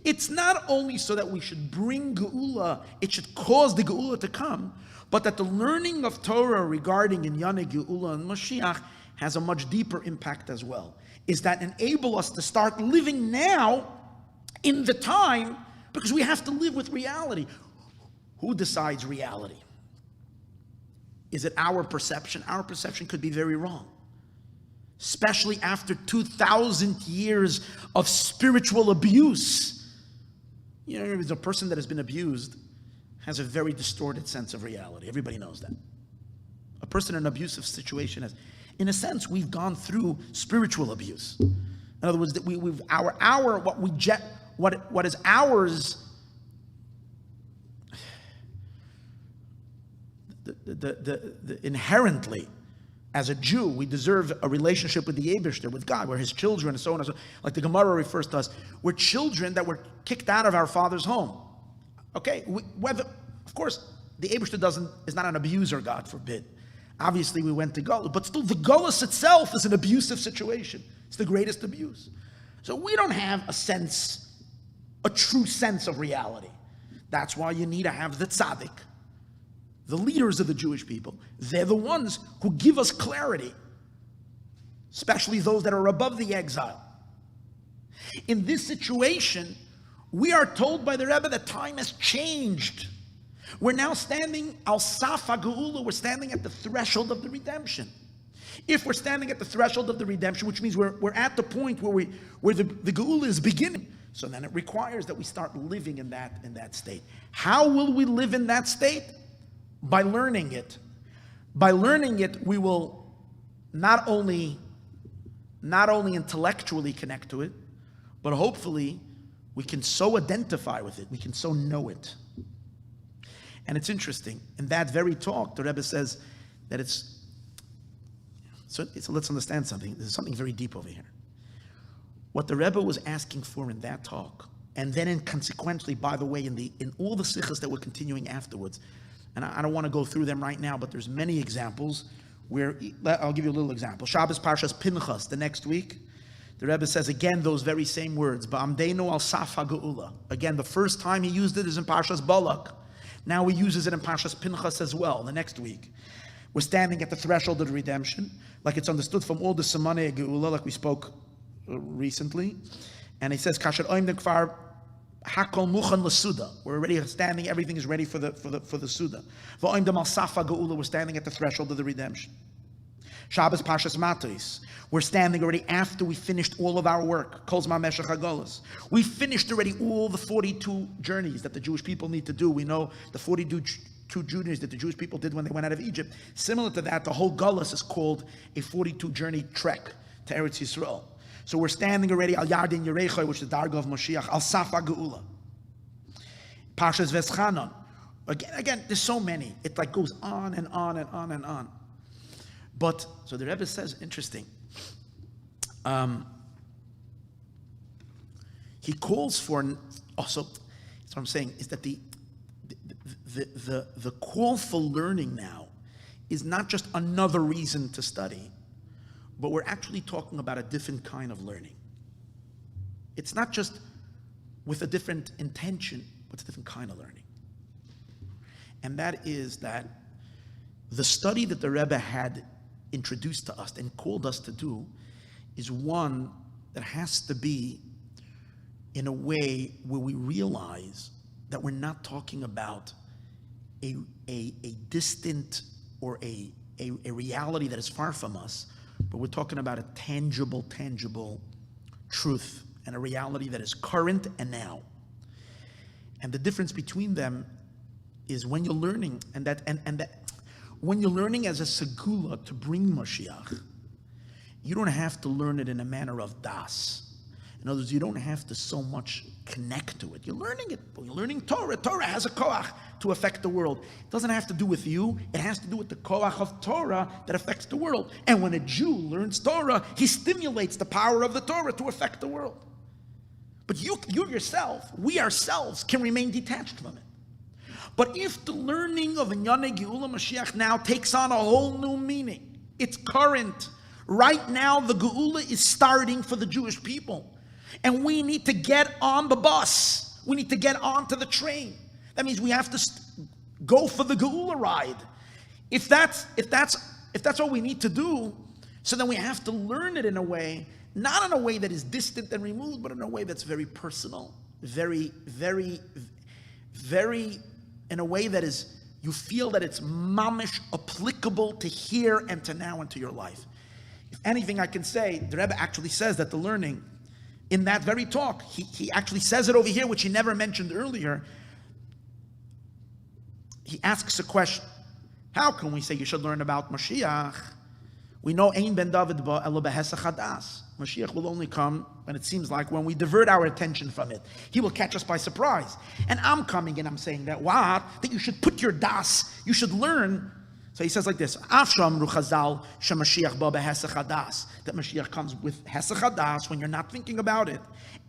It's not only so that we should bring Geula, it should cause the Geula to come, but that the learning of Torah regarding Inyane Geula and Mashiach has a much deeper impact as well. Is that enable us to start living now in the time, because we have to live with reality. Who decides reality? Is it our perception? Our perception could be very wrong. Especially after 2,000 years of spiritual abuse. A person that has been abused has a very distorted sense of reality. Everybody knows that. A person in an abusive situation has, in a sense, we've gone through spiritual abuse. In other words, that what is ours, the inherently, as a Jew, we deserve a relationship with the Eibishter, with God. We're His children, and so on and so on. Like the Gemara refers to us, we're children that were kicked out of our father's home. Okay, of course, the Eibishter is not an abuser, God forbid. Obviously, we went to Golus, but still, the Golus itself is an abusive situation. It's the greatest abuse. So we don't have a true sense of reality. That's why you need to have the tzaddik, the leaders of the Jewish people. They're the ones who give us clarity, especially those that are above the exile. In this situation, we are told by the Rebbe that time has changed. We're now standing al saf ha'geula. We're standing at the threshold of the redemption. If we're standing at the threshold of the redemption, which means we're at the point where the geula is beginning, so then it requires that we start living in that state. How will we live in that state? By learning it. By learning it, we will not only intellectually connect to it, but hopefully we can so identify with it, we can so know it. And it's interesting, in that very talk, the Rebbe says that so let's understand something. There's something very deep over here. What the Rebbe was asking for in that talk, and then consequently, by the way, in all the sichos that we're continuing afterwards, and I don't want to go through them right now, but there's many examples where, I'll give you a little example. Shabbos Parshas Pinchas, the next week, the Rebbe says again those very same words, Ba'amdeinu al saf ha'geula. Again, the first time he used it is in Parshas Balak. Now he uses it in Parshas Pinchas as well, the next week. We're standing at the threshold of the redemption, like it's understood from all the Simanei Geula, like we spoke recently. And he says, Kasher oimdim kvar hakol muchan l'suda. We're already standing, everything is ready for the Suda. V'oimdim al safa geula, we're standing at the threshold of the redemption. Shabbos Parshas Matos, we're standing already after we finished all of our work. Kol zman meshech hagolos. We finished already all the 42 journeys that the Jewish people need to do. We know the 42 journeys that the Jewish people did when they went out of Egypt. Similar to that, the whole Golus is called a 42 journey trek to Eretz Yisroel. So we're standing already al Yardin Yerecha, which is the Darga of Moshiach, al Safa Geula. Parshas Veschanon. Again, there's so many. It like goes on and on and on and on. But, so the Rebbe says, interesting. He calls for, also, that's what I'm saying, is that the call for learning now is not just another reason to study, but we're actually talking about a different kind of learning. It's not just with a different intention, but it's a different kind of learning. And that is that the study that the Rebbe had introduced to us and called us to do is one that has to be in a way where we realize that we're not talking about a distant or a reality that is far from us, but we're talking about a tangible truth and a reality that is current and now. And the difference between them is when you're learning, and that when you're learning as a segula to bring Mashiach, you don't have to learn it in a manner of das. In other words, you don't have to so much connect to it. You're learning it. You're learning Torah. Torah has a koach to affect the world. It doesn't have to do with you. It has to do with the koach of Torah that affects the world. And when a Jew learns Torah, he stimulates the power of the Torah to affect the world. But you yourself, we ourselves, can remain detached from it. But if the learning of Inyane Geula Mashiach now takes on a whole new meaning, it's current. Right now, the Geula is starting for the Jewish people. And we need to get on the bus. We need to get onto the train. That means we have to go for the Geula ride. If that's all we need to do, so then we have to learn it in a way, not in a way that is distant and removed, but in a way that's very personal, very, very, very, in a way that is you feel that it's mamish applicable to here and to now and to your life. If anything I can say, the Rebbe actually says that the learning, in that very talk, he actually says it over here, which he never mentioned earlier. He asks a question. How can we say you should learn about Mashiach? We know Ein ben David ba elo behesach hadas. Mashiach will only come when it seems like when we divert our attention from it. He will catch us by surprise. And I'm coming and I'm saying that what? That you should put your das, you should learn. So he says like this, Afsham ruchazal shemashiach ba behesach hadas. That Mashiach comes with hesach hadas when you're not thinking about it.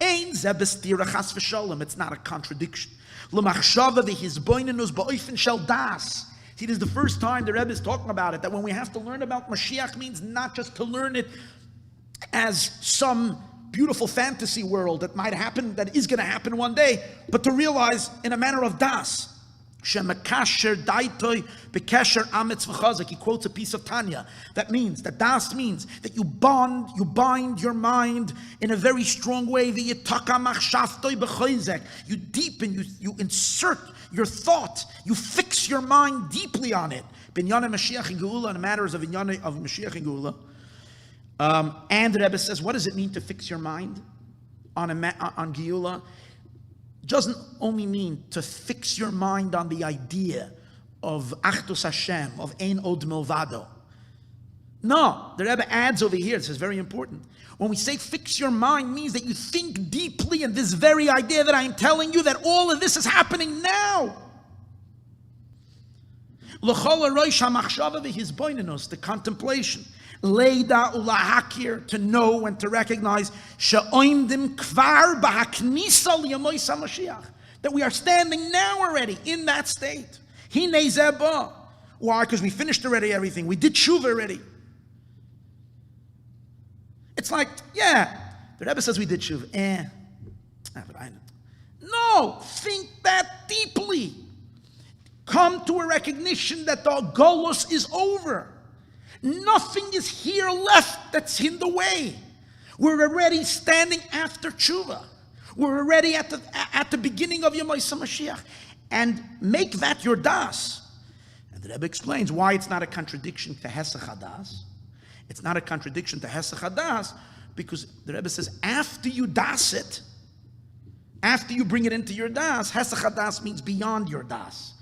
Ein ze bestira chas v'sholem. It's not a contradiction. L'machshava v'hizboinenus ba'oifen shel das. See, this is the first time the Rebbe is talking about it, that when we have to learn about Mashiach means not just to learn it as some beautiful fantasy world that might happen, that is going to happen one day, but to realize in a manner of das. Shemekasher Ditoy bekesher amitz v'chazak. He quotes a piece of Tonya. That means, that das means that you bind your mind in a very strong way. Shafto you deepen, you insert your thought, you fix your mind deeply on it. Binyana Mashiach and Geula, in the matters of Binyana of Mashiach and Geula. And the Rebbe says, what does it mean to fix your mind on Geula? It doesn't only mean to fix your mind on the idea of Achdus Hashem, of Ein Od Milvado. No, the Rebbe adds over here, this is very important. When we say fix your mind, means that you think deeply in this very idea that I am telling you, that all of this is happening now. The contemplation. Leida ulahakir, to know and to recognize that we are standing now already in that state. Why? Because we finished already everything. We did tshuva already. It's like, yeah, the Rebbe says we did tshuva. But I know. No, think that deeply. Come to a recognition that the golus is over. Nothing is here left that's in the way. We're already standing after tshuva. We're already at the beginning of Yemei Mashiach. And make that your das. And the Rebbe explains why it's not a contradiction to Hesach HaDas. It's not a contradiction to Hesach HaDas, because the Rebbe says after you das it, after you bring it into your das, Hesach HaDas means beyond your das.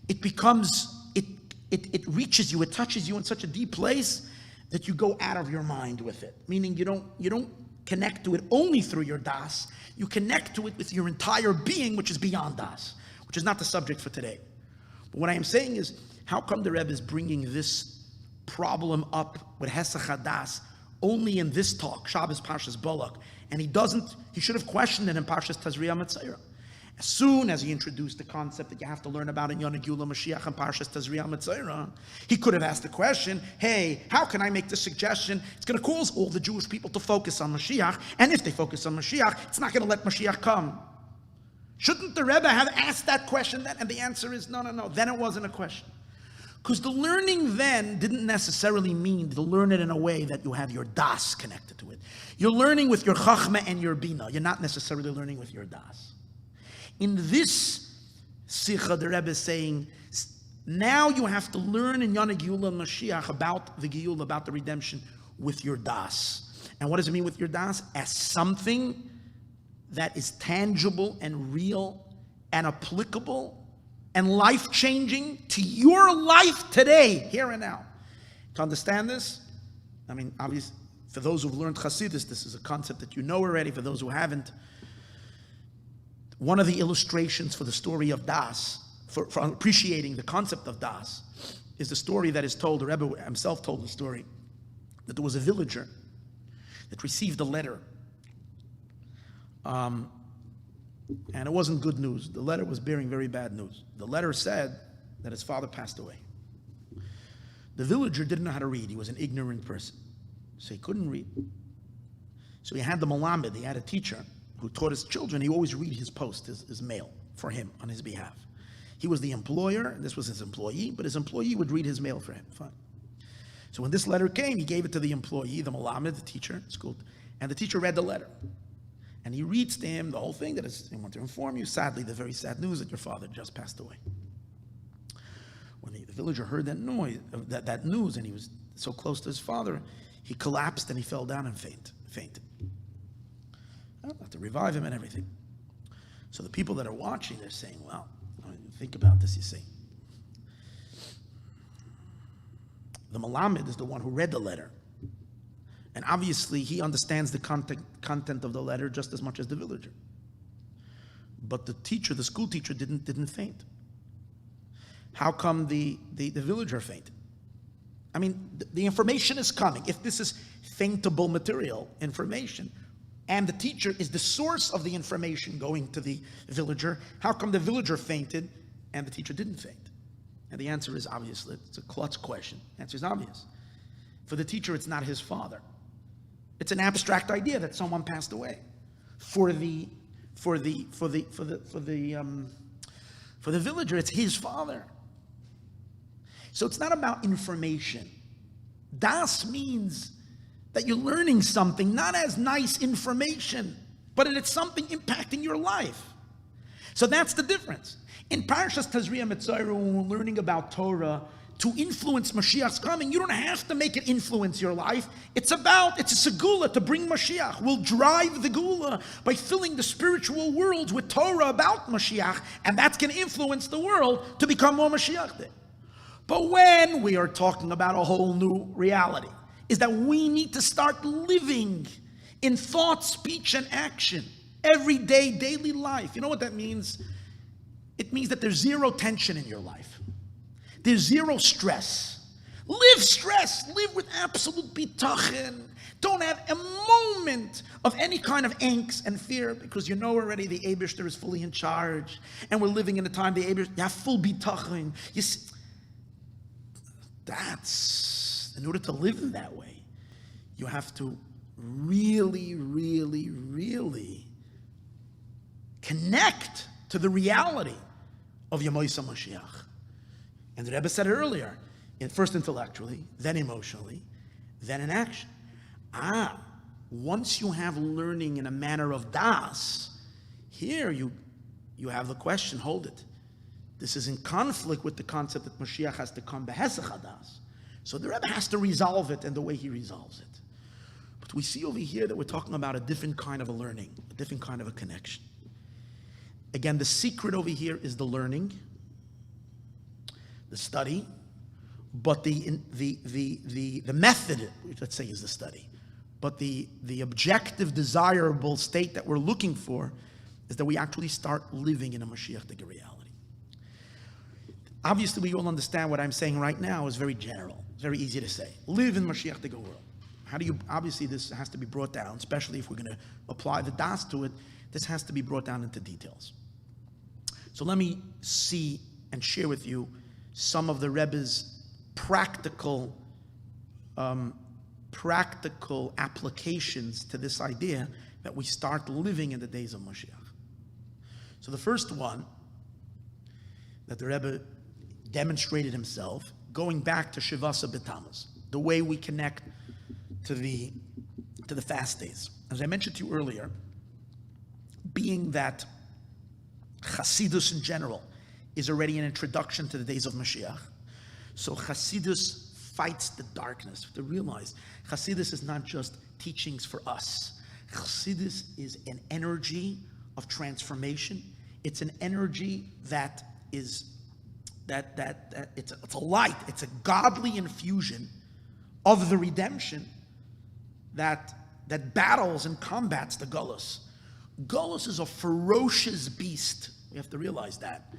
It becomes, it reaches you, it touches you in such a deep place that you go out of your mind with it. Meaning you don't connect to it only through your das, you connect to it with your entire being, which is beyond das, which is not the subject for today. But what I am saying is, how come the Rebbe is bringing this problem up with Hesach HaDas only in this talk, Shabbos Parshas Balak, and he should have questioned it in Parshas Tazria Metzayra. As soon as he introduced the concept that you have to learn about in Yonah Gula Mashiach and Parshas Tazria Metzayra, he could have asked the question, hey, how can I make this suggestion? It's going to cause all the Jewish people to focus on Mashiach, and if they focus on Mashiach, it's not going to let Mashiach come. Shouldn't the Rebbe have asked that question then? And the answer is no. Then it wasn't a question. Because the learning then didn't necessarily mean to learn it in a way that you have your das connected to it. You're learning with your chachma and your bina. You're not necessarily learning with your das. In this sikha, the Rebbe is saying, now you have to learn in Yonah Geula and Mashiach about the Geula, about the redemption, with your das. And what does it mean with your das? As something that is tangible and real and applicable and life-changing to your life today, here and now. To understand this, I mean, obviously, for those who've learned Chassidus, this is a concept that you know already. For those who haven't, one of the illustrations for the story of Das, for appreciating the concept of Das, is the story that is told, the Rebbe himself told the story, that there was a villager that received a letter. And it wasn't good news. The letter was bearing very bad news. The letter said that his father passed away. The villager didn't know how to read. He was an ignorant person. So he couldn't read. So he had the Malamed, he had a teacher who taught his children. He always read his post, his mail, for him, on his behalf. He was the employer, and this was his employee, but his employee would read his mail for him. Fine. So when this letter came, he gave it to the employee, the Malamed, the teacher, school, and the teacher read the letter. And he reads to him the whole thing, that is, I want to inform you, sadly, the very sad news that your father just passed away. villager heard that noise, that news, and he was so close to his father, he collapsed and he fell down and fainted. I have to revive him and everything. So the people that are watching, they're saying, well, think about this, you see. The Malamed is the one who read the letter. And obviously he understands the content of the letter just as much as the villager. But the teacher, the school teacher, didn't faint. How come the villager fainted? I mean, the information is coming. If this is faintable material, information, and the teacher is the source of the information going to the villager, how come the villager fainted and the teacher didn't faint? And the answer is obviously, it's a klutz question. The answer is obvious. For the teacher, it's not his father. It's an abstract idea that someone passed away. For the villager, it's his father. So it's not about information. Das means that you're learning something, not as nice information, but it's something impacting your life. So that's the difference. In Parshas Tazria Mitzvah, when we're learning about Torah, to influence Mashiach's coming, you don't have to make it influence your life. It's a segula to bring Mashiach. We'll drive the gula by filling the spiritual worlds with Torah about Mashiach, and that's going to influence the world to become more Mashiach. But when we are talking about a whole new reality, is that we need to start living in thought, speech, and action. Everyday, daily life. You know what that means? It means that there's zero tension in your life. There's zero stress. Live stress. Live with absolute bitachon. Don't have a moment of any kind of angst and fear, because you know already the Eibishter is fully in charge, and we're living in a time the Eibishter, you have full bitachon. You see, in order to live in that way, you have to really, really, really connect to the reality of Yemoisa Moshiach. And the Rebbe said it earlier, first intellectually, then emotionally, then in action. Once you have learning in a manner of das, here you have the question, hold it. This is in conflict with the concept that Moshiach has to come behesach hadas. So the Rebbe has to resolve it in the way he resolves it. But we see over here that we're talking about a different kind of a learning, a different kind of a connection. Again, the secret over here is the learning, the study, but the method, let's say, is the study. But the objective, desirable state that we're looking for is that we actually start living in a Mashiach reality. Obviously, we all understand what I'm saying right now is very general. It's very easy to say. Live in Mashiach world. Obviously this has to be brought down, especially if we're going to apply the das to it, this has to be brought down into details. So let me see and share with you some of the Rebbe's practical applications to this idea that we start living in the days of Moshiach. So the first one that the Rebbe demonstrated himself, going back to Shivasa B'Tammuz, the way we connect to the fast days. As I mentioned to you earlier, being that Chassidus in general is already an introduction to the days of Mashiach, so Chassidus fights the darkness. To realize, Chassidus is not just teachings for us. Chassidus is an energy of transformation. It's an energy that is it's a light. It's a godly infusion of the redemption that battles and combats the Gullus. Gullus is a ferocious beast. We have to realize that.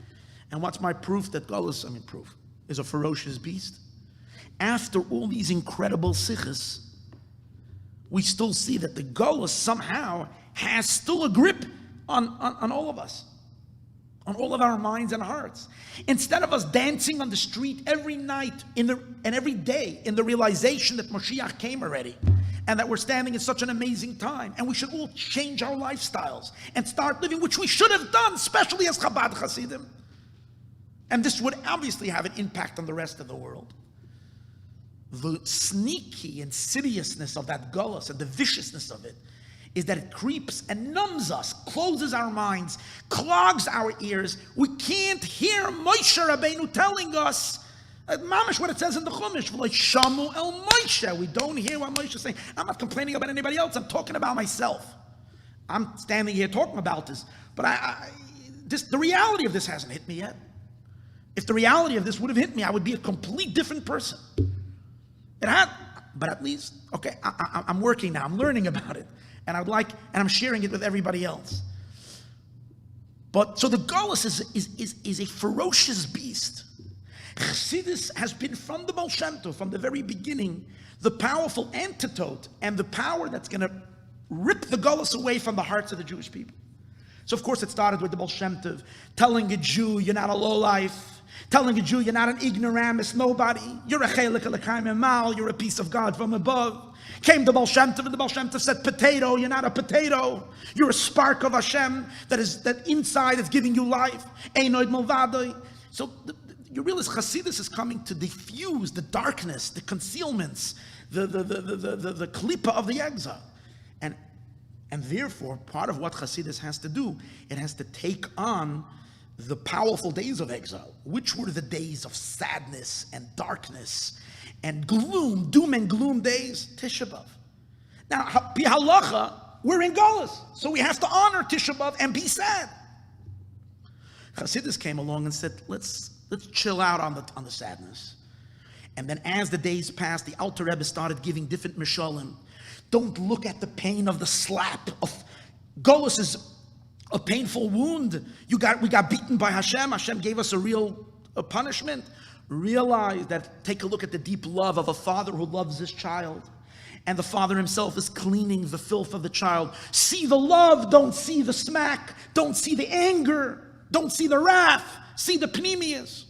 And what's my proof that Gullus, is a ferocious beast? After all these incredible sichos, we still see that the Gullus somehow has still a grip on all of us, on all of our minds and hearts. Instead of us dancing on the street every night and every day in the realization that Moshiach came already, and that we're standing in such an amazing time, and we should all change our lifestyles and start living, which we should have done, especially as Chabad Chassidim. And this would obviously have an impact on the rest of the world. The sneaky insidiousness of that gullus and the viciousness of it is that it creeps and numbs us, closes our minds, clogs our ears. We can't hear Moshe Rabbeinu telling us Mamish, what it says in the Chumash, like Shamu El Moshe. We don't hear what Moshe is saying. I'm not complaining about anybody else. I'm talking about myself. I'm standing here talking about this, but the reality of this hasn't hit me yet. If the reality of this would have hit me, I would be a complete different person. It had, but at least, okay, I'm working now. I'm learning about it, and I'm sharing it with everybody else. But so the Golus is a ferocious beast. Chassidus has been from the Baal Shem Tov, from the very beginning, the powerful antidote and the power that's going to rip the Golus away from the hearts of the Jewish people. So of course it started with the Baal Shem Tov, telling a Jew you're not a lowlife, telling a Jew you're not an ignoramus, nobody, you're a chelik elokayim emal, you're a piece of God from above. Came the Baal Shem Tov, and the Baal Shem Tov said, potato, you're not a potato. You're a spark of Hashem that inside is giving you life. Einoid Malvadoi. So you realize Chassidus is coming to diffuse the darkness, the concealments, the klipa of the exile. And therefore, part of what Chassidus has to do, it has to take on the powerful days of exile, which were the days of sadness and darkness and gloom, doom and gloom days, Tisha B'Av. Now, Halacha, we're in Golus, so we have to honor Tisha B'Av and be sad. Chassidus came along and said, let's chill out on the sadness. And then as the days passed, the Alter Rebbe started giving different mishalim. Don't look at the pain of the slap. Golus is a painful wound. We got beaten by Hashem. Hashem gave us a real punishment. Realize that, take a look at the deep love of a father who loves his child. And the father himself is cleaning the filth of the child. See the love, don't see the smack. Don't see the anger. Don't see the wrath. See the pneumias.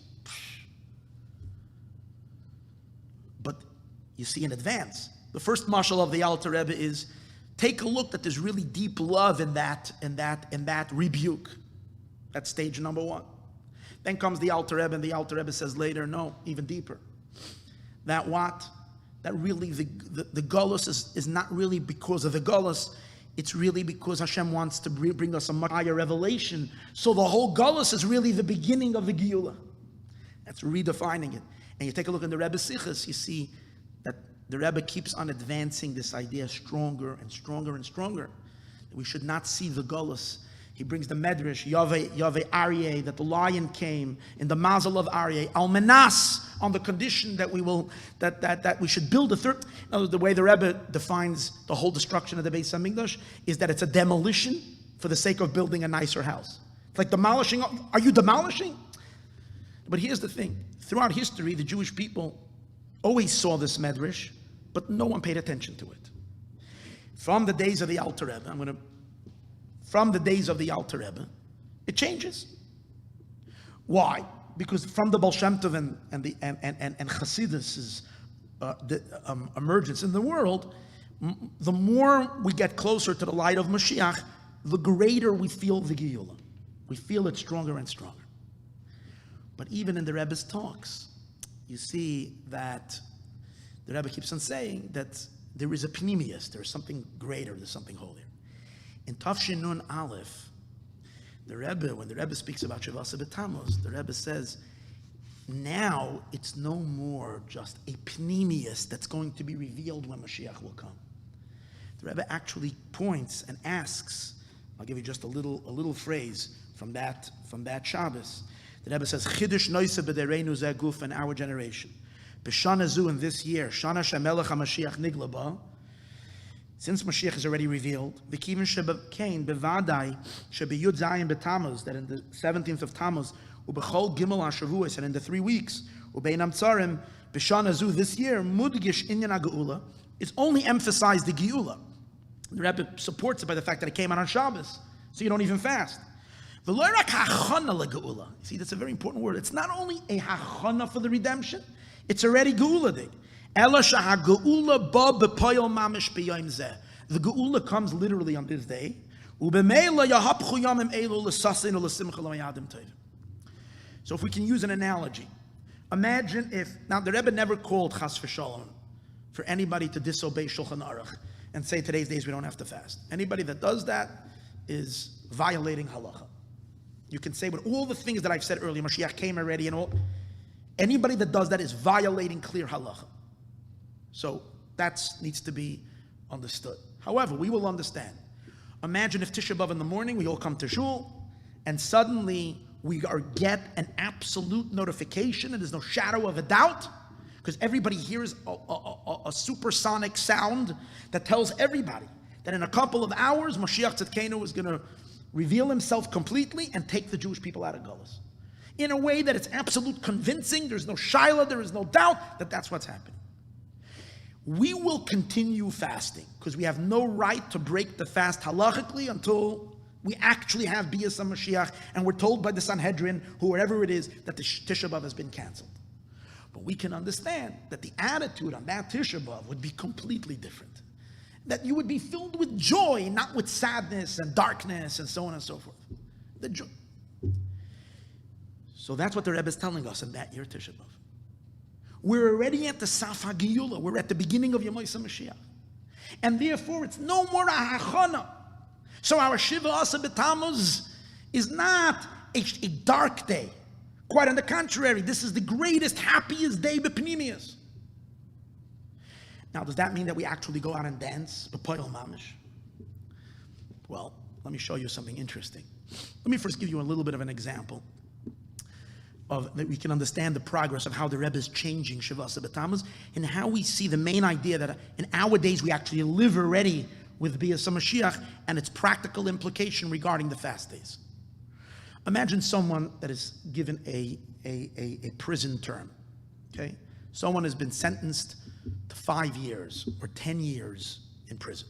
But you see in advance, the first mashal of the Alter Rebbe is, take a look that there's really deep love in that rebuke. That's stage number one. Then comes the Alter Rebbe, and the Alter Rebbe says later, no, even deeper. That really the Golus is not really because of the Golus, it's really because Hashem wants to bring us a much higher revelation. So the whole Golus is really the beginning of the Geula. That's redefining it. And you take a look in the Rebbe Sichos, you see that the Rebbe keeps on advancing this idea stronger and stronger and stronger. We should not see the Golus. He brings the Medrash, Yave Aryeh, that the lion came in the mazel of Aryeh, Almanas, on the condition that we should build a third. The way the Rebbe defines the whole destruction of the Beis Hamikdash is that it's a demolition for the sake of building a nicer house. It's like demolishing. Are you demolishing? But here's the thing. Throughout history, the Jewish people always saw this Medrash, but no one paid attention to it. From the days of the Alter Rebbe, from the days of the Alter Rebbe, it changes. Why? Because from the Baal Shem Tov and Chassidus' emergence in the world, the more we get closer to the light of Mashiach, the greater we feel the Geula. We feel it stronger and stronger. But even in the Rebbe's talks, you see that the Rebbe keeps on saying that there is a pneumius, there is something greater, there's something holier. In Tafshin Nun Aleph, when the Rebbe speaks about Shavasa B'Tammuz, the Rebbe says, now it's no more just a pneumius that's going to be revealed when Mashiach will come. The Rebbe actually points and asks, I'll give you just a little phrase from that Shabbos. The Rebbe says, Chidush noise b'dereinu zeh guf in our generation. B'shana zu in this year, Shana shemelech HaMashiach nigla ba. Since Mashiach is already revealed, v'kivin shebekain bevadai shebiyud zayin b'Tammuz, that in the 17th of Tammuz, u'bechol gimel HaShavuos, and in the 3 weeks, u'bein Amtzarim, b'shana zu this year, mudgish inyan HaGeula, it's only emphasized the Geula. The Rebbe supports it by the fact that it came out on Shabbos, so you don't even fast. You see, that's a very important word. It's not only a hachana for the redemption, it's already geuladik. The geula comes literally on this day. So if we can use an analogy, imagine if, now the Rebbe never called chas v'shalom for anybody to disobey Shulchan Aruch and say today's days we don't have to fast. Anybody that does that is violating halacha. You can say with all the things that I've said earlier, Mashiach came already and all. Anybody that does that is violating clear halacha. So that needs to be understood. However, we will understand. Imagine if Tisha B'Av in the morning, we all come to shul, and suddenly we get an absolute notification, and there's no shadow of a doubt, because everybody hears a supersonic sound that tells everybody that in a couple of hours, Moshiach Tzidkenu is going to reveal himself completely and take the Jewish people out of Gullus. In a way that it's absolute convincing, there's no shaila, there is no doubt that that's what's happening. We will continue fasting, because we have no right to break the fast halachically until we actually have Bias Mashiach, and we're told by the Sanhedrin, whoever it is, that the Tisha B'Av has been canceled. But we can understand that the attitude on that Tisha B'Av would be completely different. That you would be filled with joy, not with sadness and darkness and so on and so forth. The joy. So that's what the Rebbe is telling us in that year Tisha B'Av. We're already at the Saf HaGiyula. We're at the beginning of Yemei Mashiach. And therefore, it's no more a hachana. So our Shiva Asa B'Tammuz is not a dark day. Quite on the contrary, this is the greatest, happiest day b'pnimius. Now, does that mean that we actually go out and dance? B'poil mamish? Well, let me show you something interesting. Let me first give you a little bit of an example of that we can understand the progress of how the Rebbe is changing Shiva Asa B'Tammuz and how we see the main idea that in our days we actually live already with Bias Mashiach and its practical implication regarding the fast days. Imagine someone that is given a prison term, okay? Someone has been sentenced to 5 years or 10 years in prison.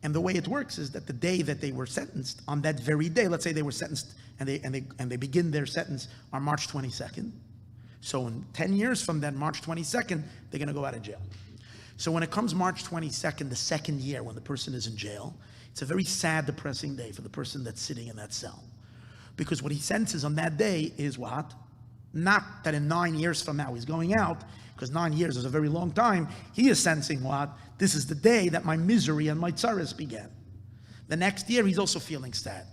And the way it works is that the day that they were sentenced, on that very day, let's say they were sentenced and they begin their sentence on March 22nd. So in 10 years from then, March 22nd, they're going to go out of jail. So when it comes March 22nd, the second year when the person is in jail, it's a very sad, depressing day for the person that's sitting in that cell. Because what he senses on that day is what? Not that in 9 years from now he's going out, because 9 years is a very long time. He is sensing what? This is the day that my misery and my tzaras began. The next year he's also feeling sad,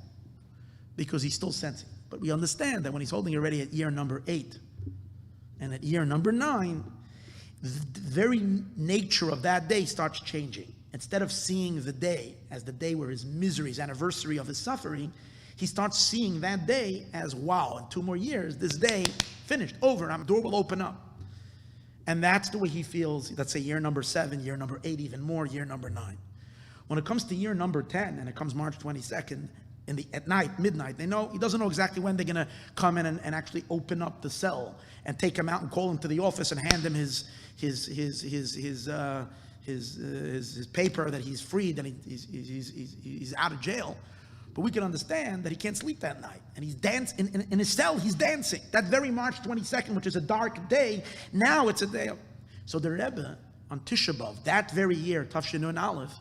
because he's still sensing. But we understand that when he's holding already at year number 8, and at year number 9, the very nature of that day starts changing. Instead of seeing the day as the day where his misery, his anniversary of his suffering, he starts seeing that day as, wow, in 2 more years, this day finished, over, and the door will open up. And that's the way he feels, let's say year number 7, year number 8, even more, year number 9. When it comes to year number 10, and it comes March 22nd, at night, midnight, he doesn't know exactly when they're going to come in and actually open up the cell and take him out and call him to the office and hand him his paper that he's freed and he's out of jail. But we can understand that he can't sleep that night. And he's dancing, in his cell, he's dancing. That very March 22nd, which is a dark day, now it's a day. So the Rebbe, on Tisha B'Av, that very year, Tafshin Nun Aleph,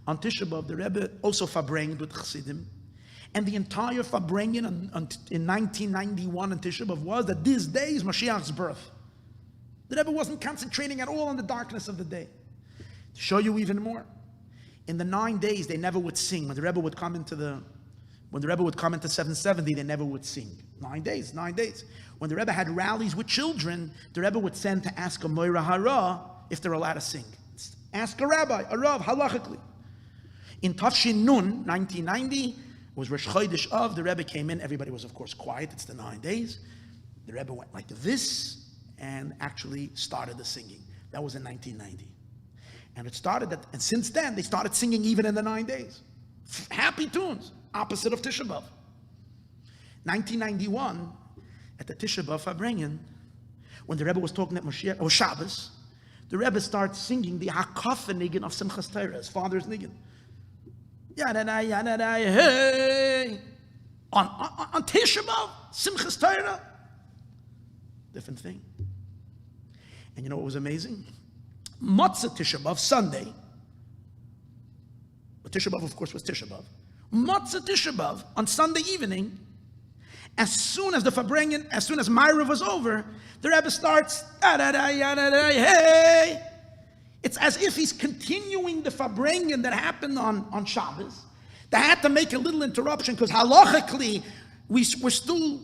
on Tisha B'Av, the Rebbe also farbrengt with Chassidim. And the entire farbrengen in 1991 on Tisha B'Av was that this day is Mashiach's birth. The Rebbe wasn't concentrating at all on the darkness of the day. To show you even more, in the 9 days, they never would sing. When the Rebbe would come into 770, they never would sing. 9 days. When the Rebbe had rallies with children, the Rebbe would send to ask a Moira Hara if they're allowed to sing. Ask a rabbi, a rav, halachically. In Tafshin Nun, 1990, it was Rosh Chodesh Av, the Rebbe came in, everybody was of course quiet, it's the 9 days. The Rebbe went like this and actually started the singing. That was in 1990. And it started that, and since then, they started singing even in the 9 days. Happy tunes, opposite of Tisha B'Av. 1991, at the Tisha B'Av farbrengen, when the Rebbe was talking at Moshiach, or Shabbos, the Rebbe starts singing the Hakafa Niggin of Simchas Torah, his father's Niggin. Yanadai, yanadai, hey! On Tisha B'Av, Simchas Torah. Different thing. And you know what was amazing? Matzah Tisha B'Av, Sunday. But Tisha B'Av, of course, was Tisha B'Av. Matzah Tisha B'Av, on Sunday evening, as soon as the farbrengen, as soon as Myra was over, the Rebbe starts, hey! It's as if he's continuing the farbrengen that happened on Shabbos. They had to make a little interruption because halachically, we still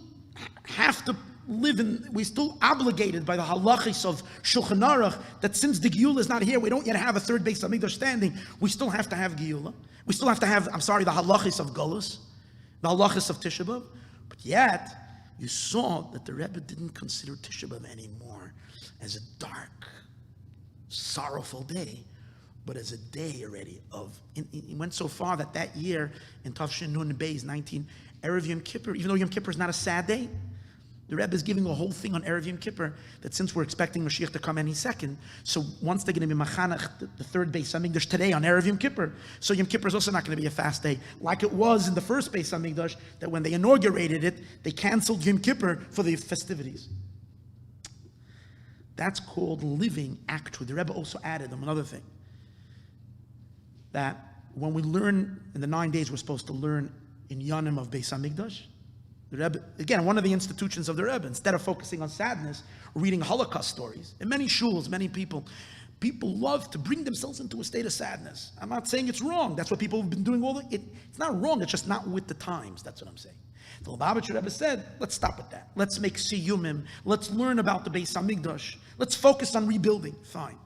have to we're still obligated by the halachis of Shulchan Aruch that since the Geula is not here, we don't yet have a third Beis Hamikdash standing. We still have to have Geula. We still have to have, the halachis of Golus, the halachis of Tisha B'Av. But yet, you saw that the Rebbe didn't consider Tisha B'Av anymore as a dark, sorrowful day, but as a day already of, it went so far that year in Tafshin Nun Beis 19, Erev Yom Kippur, even though Yom Kippur is not a sad day, the Rebbe is giving a whole thing on Erev Yom Kippur that since we're expecting Mashiach to come any second, so once they're going to be Machanach, the third Beis Hamikdash today on Erev Yom Kippur, so Yom Kippur is also not going to be a fast day, like it was in the first Beis Hamikdash, that when they inaugurated it, they canceled Yom Kippur for the festivities. That's called living actually. The Rebbe also added another thing, that when we learn in the 9 days we're supposed to learn in Yanim of Beis Hamikdash, the Rebbe, again, one of the institutions of the Rebbe, instead of focusing on sadness, reading Holocaust stories. In many shuls, many people love to bring themselves into a state of sadness. I'm not saying it's wrong. That's what people have been doing it's not wrong, it's just not with the times. That's what I'm saying. The Lubavitcher Rebbe said, let's stop with that. Let's make siyumim. Let's learn about the Beis Hamikdash. Let's focus on rebuilding. Fine.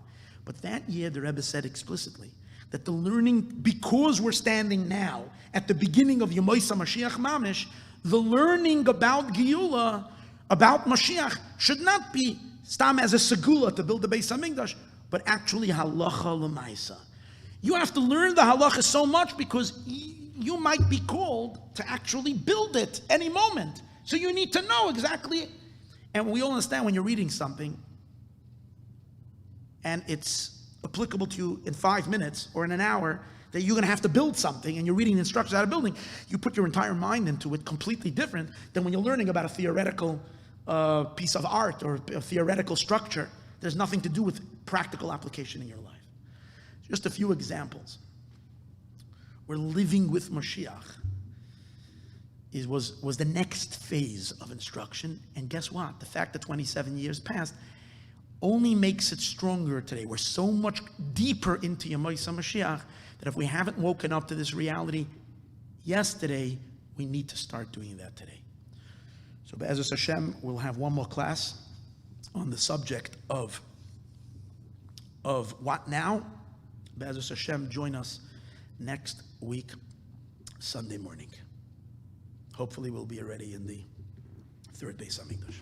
But that year, the Rebbe said explicitly that the learning, because we're standing now at the beginning of Yemoisa Mashiach Mamish, the learning about Geula, about Mashiach, should not be stam as a segula to build the Beis Hamikdash, but actually halacha l'maisa. You have to learn the halacha so much because you might be called to actually build it any moment. So you need to know exactly. And we all understand when you're reading something and it's applicable to you in 5 minutes or in an hour, that you're going to have to build something and you're reading the instructions out of building, you put your entire mind into it completely different than when you're learning about a theoretical piece of art or a theoretical structure. There's nothing to do with practical application in your life. Just a few examples. We're living with Moshiach. It was the next phase of instruction, and guess what? The fact that 27 years passed only makes it stronger today. We're so much deeper into Yemoisa Mashiach that if we haven't woken up to this reality yesterday, we need to start doing that today. So Be'ezus Hashem, we'll have one more class on the subject of what now. Be'ezus Hashem, join us next week, Sunday morning. Hopefully we'll be already in the third Beis Hamikdash.